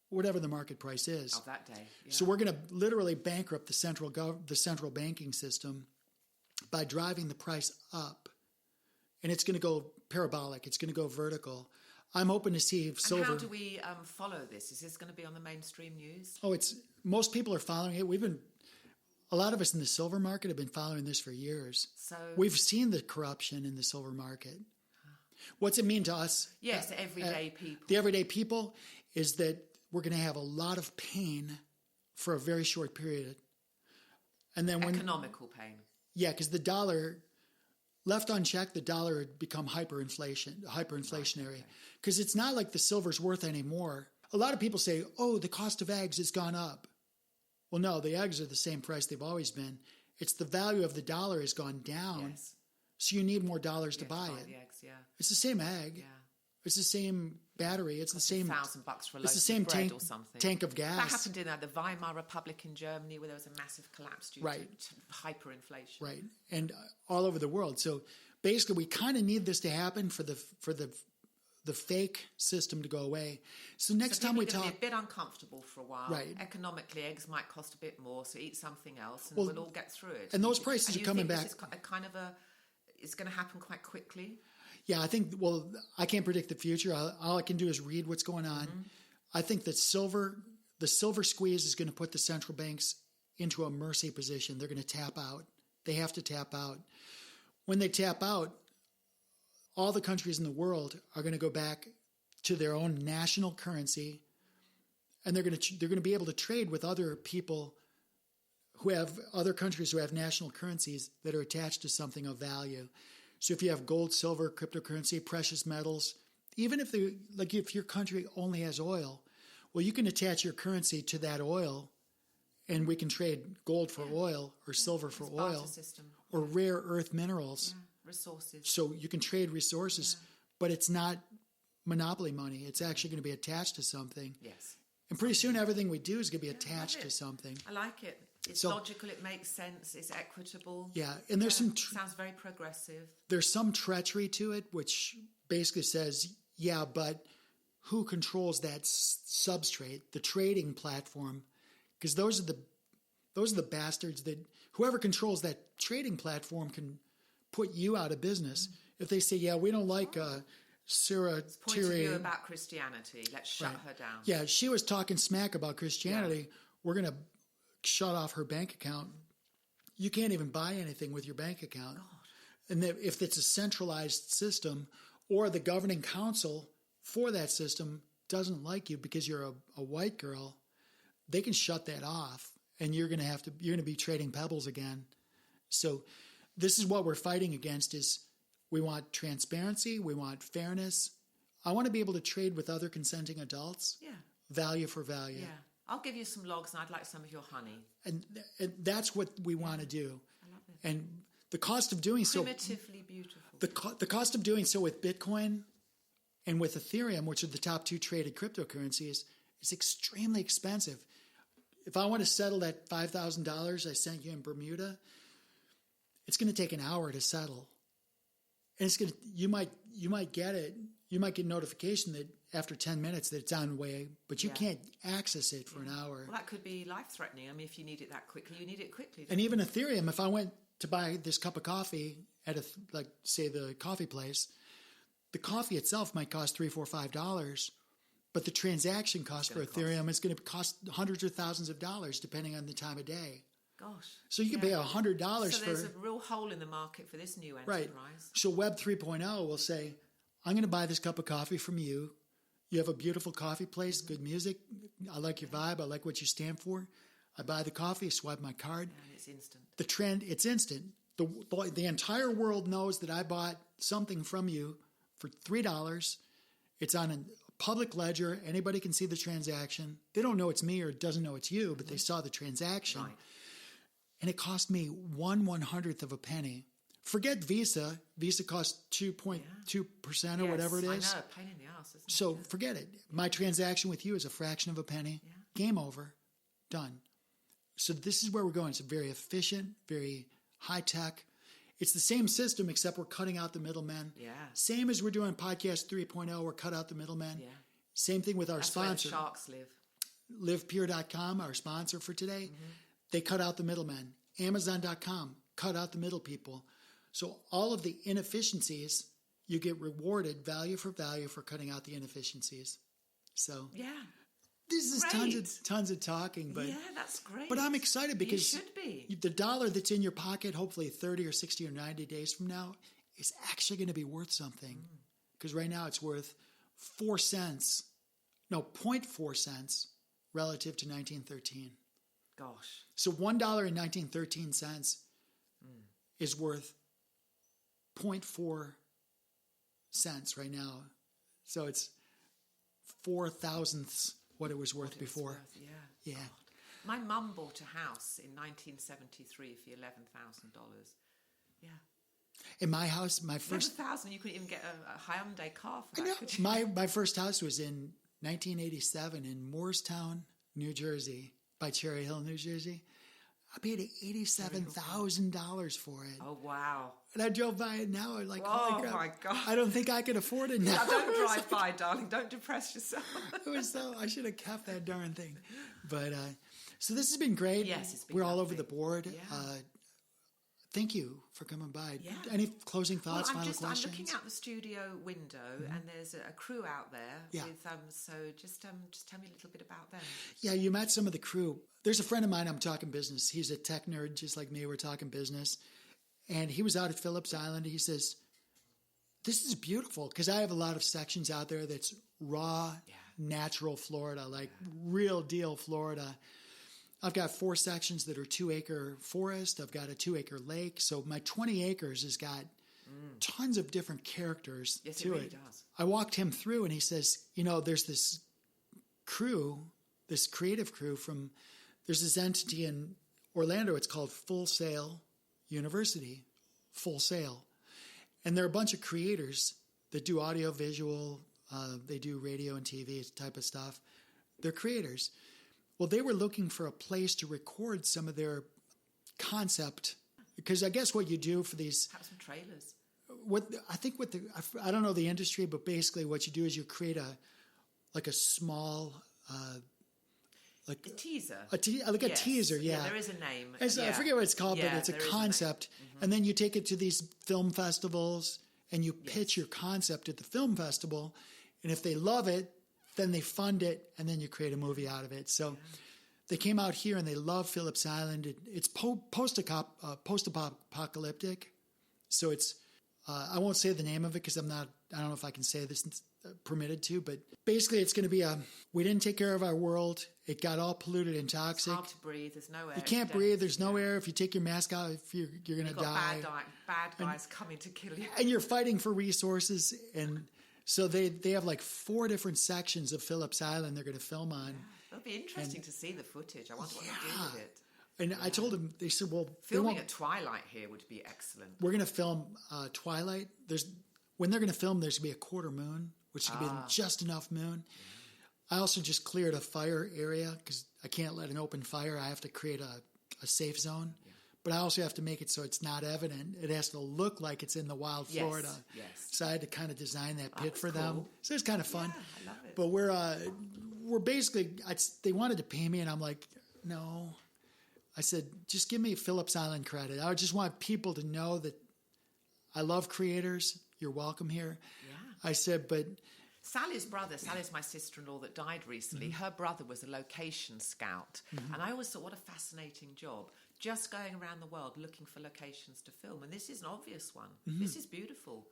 whatever the market price is. Of that day. Yeah. So we're going to literally bankrupt the central banking system by driving the price up. And it's going to go parabolic. It's going to go vertical. I'm hoping to see if silver... And how do we follow this? Is this going to be on the mainstream news? Oh, most people are following it. A lot of us in the silver market have been following this for years. So we've seen the corruption in the silver market. What's it mean to us? Yes, everyday people. The everyday people is that we're going to have a lot of pain for a very short period. And then economical pain. Yeah, because the dollar, left unchecked, the dollar had become hyperinflationary. Because it's not like the silver's worth anymore. A lot of people say, oh, the cost of eggs has gone up. Well, no, the eggs are the same price they've always been. It's the value of the dollar has gone down. Yes. So you need more dollars to buy it. The eggs, yeah. It's the same egg. Yeah. It's the same battery. It's the same $1,000 for a loaf it's the same of bread or something. Tank of gas. That happened in the Weimar Republic in Germany, where there was a massive collapse due to hyperinflation. Right, and all over the world. So basically, we kind of need this to happen for the fake system to go away. So next time we talk, be a bit uncomfortable for a while. Right. Economically, eggs might cost a bit more, so eat something else, and we'll all get through it. And those prices are coming back. This is it's going to happen quite quickly. Yeah, I think. Well, I can't predict the future. All I can do is read what's going on. I think that the silver squeeze is going to put the central banks into a mercy position. They're going to tap out. They have to tap out. When they tap out, all the countries in the world are going to go back to their own national currency, and they're going to be able to trade with other people who have other countries who have national currencies that are attached to something of value. So if you have gold, silver, cryptocurrency, precious metals, even if if your country only has oil, well, you can attach your currency to that oil, and we can trade gold for oil or silver for oil or rare earth minerals. Resources. So you can trade resources, but it's not monopoly money. It's actually going to be attached to something. Yes. And pretty soon everything we do is going to be attached to something. I like it. It's logical, it makes sense, it's equitable. Yeah, and there's sounds very progressive. There's some treachery to it, which basically says, yeah, but who controls that substrate, the trading platform? Because those are the bastards that whoever controls that trading platform can put you out of business. If they say, yeah, we don't like Sarah Point of view about Christianity, let's shut her down. Yeah, she was talking smack about Christianity. We're going to shut off her bank account. You can't even buy anything with your bank account. And that if it's a centralized system or the governing council for that system doesn't like you because you're a white girl, they can shut that off and you're going to be trading pebbles again. So this is what we're fighting against is we want transparency. We want fairness. I want to be able to trade with other consenting adults. Yeah. Value for value. Yeah. I'll give you some logs and I'd like some of your honey. And that's what we want to do. I love it. And the cost of doing so... Primitively beautiful. The cost of doing so with Bitcoin and with Ethereum, which are the top two traded cryptocurrencies, is extremely expensive. If I want to settle that $5,000 I sent you in Bermuda, it's going to take an hour to settle. And you might get it. You might get notification that after 10 minutes that it's on the way, but you can't access it for an hour. Well, that could be life-threatening. I mean, if you need it that quickly, you need it quickly. And even Ethereum, if I went to buy this cup of coffee at say the coffee place, the coffee itself might cost $3, $4, $5, but the transaction cost for Ethereum is going to cost hundreds or thousands of dollars depending on the time of day. Gosh. So you can pay $100 for... So there's a real hole in the market for this new enterprise. Right. So Web 3.0 will say, I'm going to buy this cup of coffee from you. You have a beautiful coffee place, good music. I like your vibe. I like what you stand for. I buy the coffee, swipe my card. And it's instant. The trend, it's instant. The entire world knows that I bought something from you for $3. It's on a public ledger. Anybody can see the transaction. They don't know it's me or doesn't know it's you, but they saw the transaction. Right. And it cost me 1/100th of a penny. Forget Visa. Visa costs 2.2% or whatever it is. I know, pain in the ass, isn't it? So forget it. My transaction with you is a fraction of a penny. Yeah. Game over. Done. So this is where we're going. It's very efficient, very high tech. It's the same system except we're cutting out the middlemen. Yeah. Same as we're doing Podcast 3.0, we're cut out the middlemen. Yeah. Same thing with our sponsor. Where the sharks live. LivePure.com, our sponsor for today, they cut out the middlemen. Amazon.com, cut out the middle people. So all of the inefficiencies, you get rewarded value for cutting out the inefficiencies. So this is tons of talking, but that's great. But I'm excited because you should be. The dollar that's in your pocket, hopefully 30 or 60 or 90 days from now, is actually going to be worth something. Because right now it's worth 0.4 cents relative to 1913. Gosh. So $1 in 1913 is worth 0.4 cents right now. So it's 4 thousandths what it was worth before. Yeah. God. My mum bought a house in 1973 for $11,000. Yeah. In my house, my first... 11,000, you couldn't even get a Hyundai car for that, I know. could you? My first house was in 1987 in Moorestown, New Jersey, by Cherry Hill, New Jersey. I paid $87,000 for it. Oh, wow. And I drove by it now. I'm like, oh, holy crap. My God. I don't think I could afford it now. Yeah, don't drive by, darling. Don't depress yourself. I should have kept that darn thing. But, so this has been great. Yes, it's been We're all lovely. over the board. Yeah. Thank you for coming by. Yeah. Any closing thoughts, final questions? I'm looking out the studio window and there's a crew out there. With, so just tell me a little bit about them. Yeah, you met some of the crew. There's a friend of mine, I'm talking business. He's a tech nerd just like me. We're talking business. And he was out at Phillips Island. He says, this is beautiful because I have a lot of sections out there that's raw, natural Florida, like real deal Florida. I've got 4 sections that are 2-acre forest. I've got a 2-acre lake. So my 20 acres has got tons of different characters to it. Yes, it really does. I walked him through and he says, there's this crew, this creative crew there's this entity in Orlando. It's called Full Sail University, Full Sail. And they're a bunch of creators that do audio, visual, they do radio and TV type of stuff. They're creators. Well, they were looking for a place to record some of their concept, because I guess what you do for these... Have some trailers. I don't know the industry, but basically what you do is you create a small... a teaser. A teaser, yeah. There is a name. I forget what it's called, but it's a concept. And then you take it to these film festivals and you pitch your concept at the film festival. And if they love it, then they fund it, and then you create a movie out of it. So they came out here, and they love Phillips Island. It's post-apocalyptic. So it's, I won't say the name of it because I don't know if I can say this permitted to, but basically it's going to be we didn't take care of our world. It got all polluted and toxic. It's hard to breathe. There's no air. You can't breathe. There's no air. If you take your mask out, you're going to die. Bad guys coming to kill you. And you're fighting for resources. And so they have like 4 different sections of Phillips Island they're going to film on. Yeah. It'll be interesting to see the footage. I wonder what they'll do with it. And I told them, they said, well, filming at twilight here would be excellent. We're going to film twilight. When they're going to film, there's going to be a quarter moon, which should be just enough moon. I also just cleared a fire area because I can't let an open fire. I have to create a safe zone. Yeah. But I also have to make it so it's not evident. It has to look like it's in the wild Florida. Yes. So I had to kind of design that pit for them. So it's kind of fun. Yeah, I love it. But we're basically, they wanted to pay me, and I'm like, no. I said, just give me Phillips Island credit. I just want people to know that I love creators. You're welcome here. Yeah. I said, but... Sally's my sister-in-law that died recently, her brother was a location scout. And I always thought, what a fascinating job. Just going around the world looking for locations to film. And this is an obvious one. This is beautiful.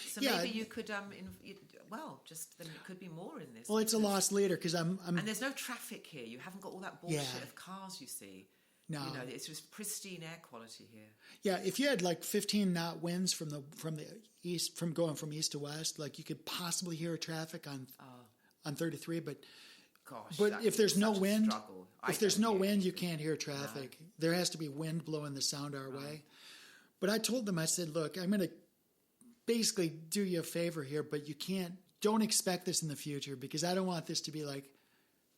So maybe you could, then it could be more in this. Well, it's a lost leader because I'm... And there's no traffic here. You haven't got all that bullshit of cars you see. No. You know, it's just pristine air quality here. Yeah, if you had like 15 knot winds from the east, from going from east to west, like you could possibly hear traffic on 33. But if there's no wind, you can't hear traffic. No. There has to be wind blowing the sound our way. But I told them, I said, look, I'm going to basically do you a favor here, but don't expect this in the future because I don't want this to be like,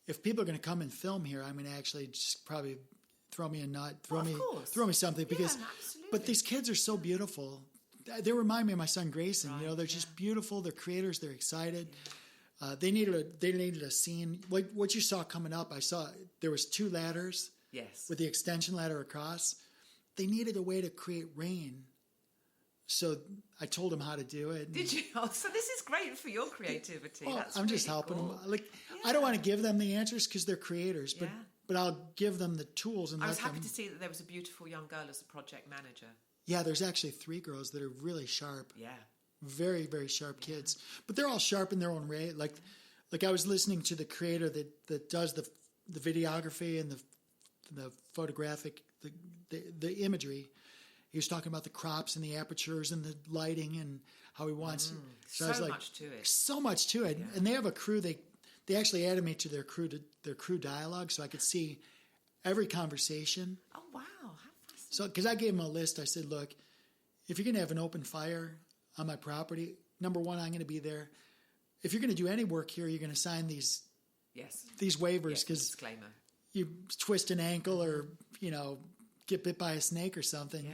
if people are going to come and film here, I'm going to actually just probably throw me a nut, throw me something because, but these kids are so beautiful. They remind me of my son Grayson. Right, they're just beautiful. They're creators. They're excited. They needed a scene. What you saw coming up, I saw there was 2 ladders. Yes. With the extension ladder across. They needed a way to create rain. So I told them how to do it. Did you? Oh, so this is great for your creativity. Well, I'm just helping them. I don't want to give them the answers because they're creators, but I'll give them the tools. And I was happy to see that there was a beautiful young girl as a project manager. Yeah, there's actually 3 girls that are really sharp. Yeah. Very, very sharp kids. But they're all sharp in their own way. Like I was listening to the creator that does the videography and the photographic, the imagery. He was talking about the crops and the apertures and the lighting and how he wants. So much to it. So much to it. Yeah. And they have a crew. They actually added me to their crew dialogue, so I could see every conversation. Oh wow! How fascinating. So, because I gave them a list, I said, "Look, if you're going to have an open fire on my property, number one, I'm going to be there. If you're going to do any work here, you're going to sign these waivers because disclaimer. You twist an ankle or get bit by a snake or something. Yeah.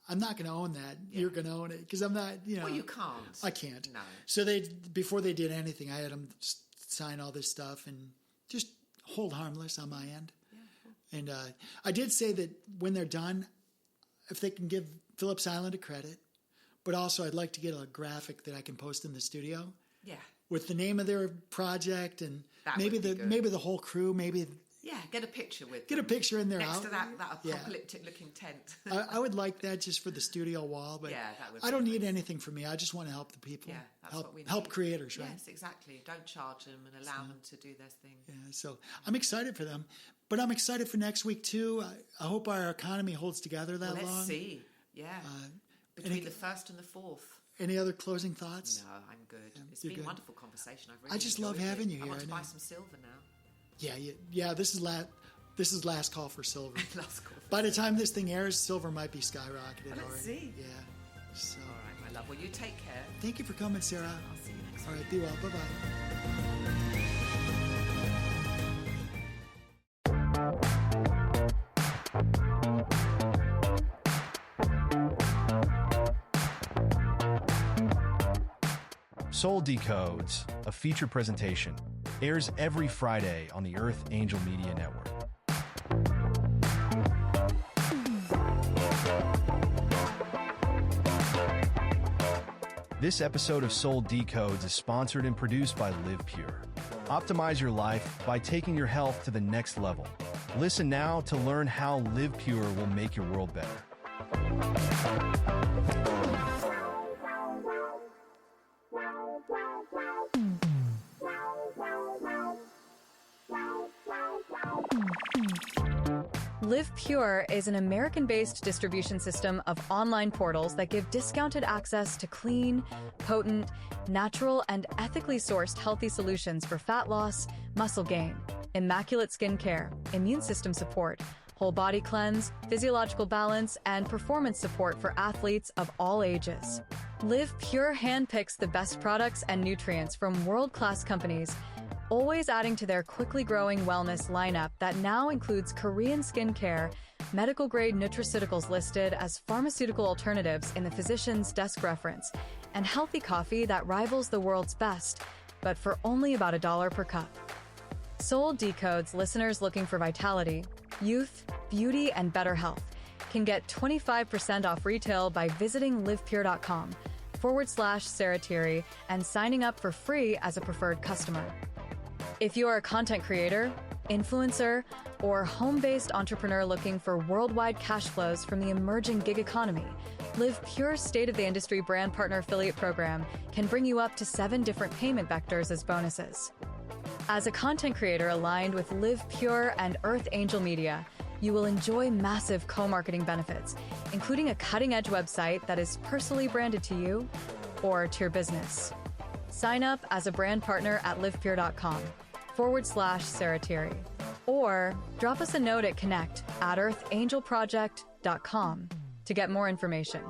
I'm not going to own that. Yeah. You're going to own it because I'm not. Well, you can't. I can't. No. So before they did anything, I had them sign all this stuff and just hold harmless on my end. Yeah. And I did say that when they're done, if they can give Phillips Island a credit, but also I'd like to get a graphic that I can post in the studio. Yeah. With the name of their project and maybe the whole crew, get a picture with Get them. a picture in there. Next to that apocalyptic-looking tent. I would like that just for the studio wall, but that would I don't need anything from me. I just want to help the people. Yeah, that's what we need. Help creators, right? Yes, exactly. Don't charge them and allow them to do their thing. Yeah, so I'm excited for them. But I'm excited for next week, too. I hope our economy holds together that long. Let's see. Yeah. Between the 1st and the 4th. Any other closing thoughts? No, I'm good. It's been a wonderful conversation. I just love having you here. I want to buy some silver now. Yeah. This is last call for silver. Last call. By the time this thing airs, silver might be skyrocketed already. Let's see. Yeah. So. All right, my love. Well, you take care. Thank you for coming, Sarah. I'll see you next week. All right, be well. Bye-bye. Soul Decodes, a feature presentation, airs every Friday on the Earth Angel Media Network. This episode of Soul Decodes is sponsored and produced by Live Pure. Optimize your life by taking your health to the next level. Listen now to learn how Live Pure will make your world better. Live Pure is an American-based distribution system of online portals that give discounted access to clean, potent, natural, and ethically sourced healthy solutions for fat loss, muscle gain, immaculate skin care, immune system support, whole body cleanse, physiological balance, and performance support for athletes of all ages. Live Pure handpicks the best products and nutrients from world-class companies, always adding to their quickly growing wellness lineup that now includes Korean skincare, medical-grade nutraceuticals listed as pharmaceutical alternatives in the physician's desk reference, and healthy coffee that rivals the world's best, but for only about $1 per cup. Soul Decode's listeners looking for vitality, youth, beauty, and better health can get 25% off retail by visiting livepure.com/Sarah Thierry and signing up for free as a preferred customer. If you are a content creator, influencer, or home-based entrepreneur looking for worldwide cash flows from the emerging gig economy, Live Pure's state-of-the-industry brand partner affiliate program can bring you up to 7 different payment vectors as bonuses. As a content creator aligned with Live Pure and Earth Angel Media, you will enjoy massive co-marketing benefits, including a cutting-edge website that is personally branded to you or to your business. Sign up as a brand partner at livepure.com/Sarah Thierry, or drop us a note at connect@earthangelproject.com to get more information.